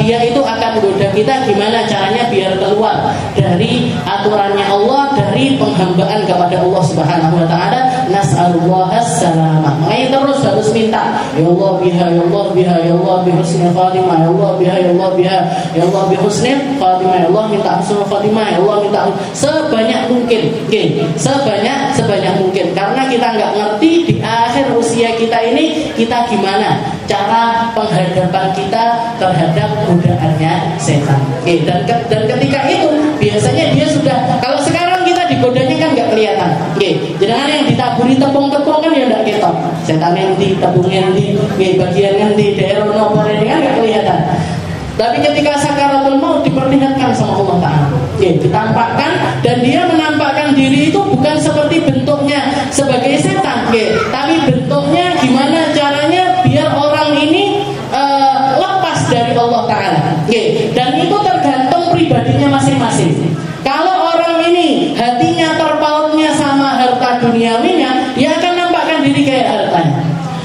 Speaker 1: dia itu akan menggoda kita gimana caranya biar keluar dari aturannya Allah, dari penghambaan kepada Allah Subhanahu wa taala. Nas'alullah as-salamah. Makanya terus harus minta, ya Allah biha, ya Allah biha, ya Allah bi husnil khatimah, ya Allah biha, ya Allah biha, ya Allah bi husnil khatimah, ya Allah minta husnul khatimah, ya Allah minta sebanyak mungkin. Sebanyak mungkin, karena kita nggak ngerti di akhir usia kita ini kita gimana cara penghadapan kita terhadap godaannya setan. Dan ketika itu biasanya dia sudah, kalau sekarang kita digodanya kan nggak kelihatan. Jangan yang ditaburi tepung-tepung kan ya nggak ketok. Setan yang ditebung yang di bagian yang di daerah nomor ini kan nggak kelihatan. Tapi ketika sakaratul maut diperlihatkan sama Allah Ta'ala, ditampakkan, dan dia menampakkan diri itu bukan seperti bentuknya sebagai setan, tapi bentuknya gimana caranya biar orang ini lepas dari Allah Ta'ala. Dan itu tergantung pribadinya masing-masing. Kalau orang ini hatinya terpautnya sama harta duniawinya, dia akan nampakkan diri kayak hartanya.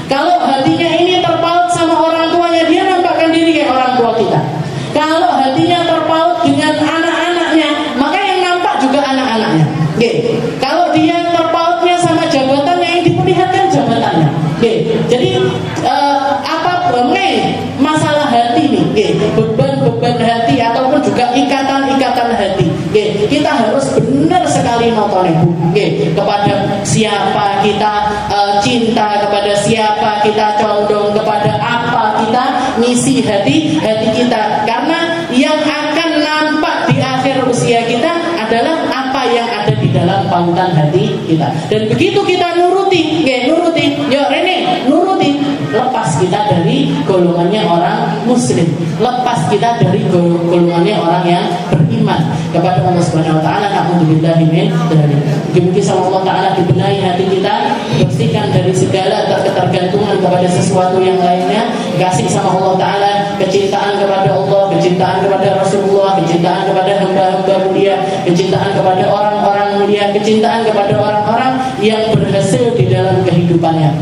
Speaker 1: Kalau hatinya ini terpaut sama orang tuanya, dia nampakkan diri kayak orang tua kita. Kalau hatinya terpaut dengan anak-anaknya, maka yang nampak juga anak-anaknya. Kalau dia terpautnya sama jabatannya, yang diperlihatkan jabatannya. Jadi masalah hati nih, beban hati ataupun juga ikatan hati. Kita harus benar sekali nonton ibu. Kepada siapa kita cinta, kepada siapa kita condong, kepada apa kita ngisi hati kita. Karena yang akan nampak di akhir usia kita adalah apa yang ada di dalam pautan hati kita. Dan begitu kita nuruti, yo Rene, nuruti, lepas kita dari golongannya orang muslim, lepas kita dari golongannya orang yang beriman kepada Allah Subhanahu wa taala. Na'udzubillahi min dzalik. Demikian sama Allah taala dibenahi hati kita, bersihkan dari segala ketergantungan kepada sesuatu yang lainnya, Dikasih sama Allah Ta'ala kecintaan kepada Allah, kecintaan kepada Rasulullah, kecintaan kepada hamba-hamba mulia, kecintaan kepada orang-orang mulia, kecintaan kepada orang-orang yang berhasil di dalam kehidupannya.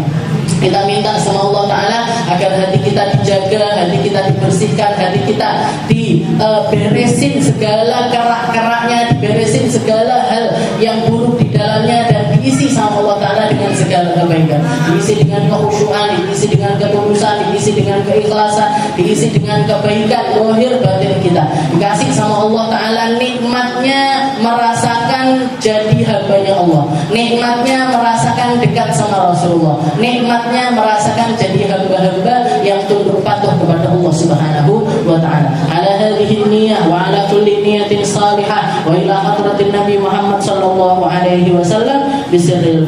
Speaker 1: Kita minta sama Allah Ta'ala agar hati kita dijaga, hati kita dibersihkan, hati kita diberesin segala kerak-keraknya, diberesin segala hal yang buruk di dalamnya, dan diisi sama Allah Ta'ala dengan segala kebaikan, diisi dengan kekhusyuan, diisi dengan ketulusan, diisi dengan keikhlasan, diisi dengan kebaikan zahir batin kita. Dikasih sama Allah Ta'ala nikmatnya merasakan jadi hambanya Allah, nikmatnya merasakan dekat sama Rasulullah, nikmatnya merasakan jadi hamba-hamba yang tunduk patuh kepada Allah Subhanahu wa Ta'ala. Ala hadhihi niyyah wa ala kulli niyatin salihah wa ila hadratin Nabi Muhammad sallallahu alaihi wasallam bisirril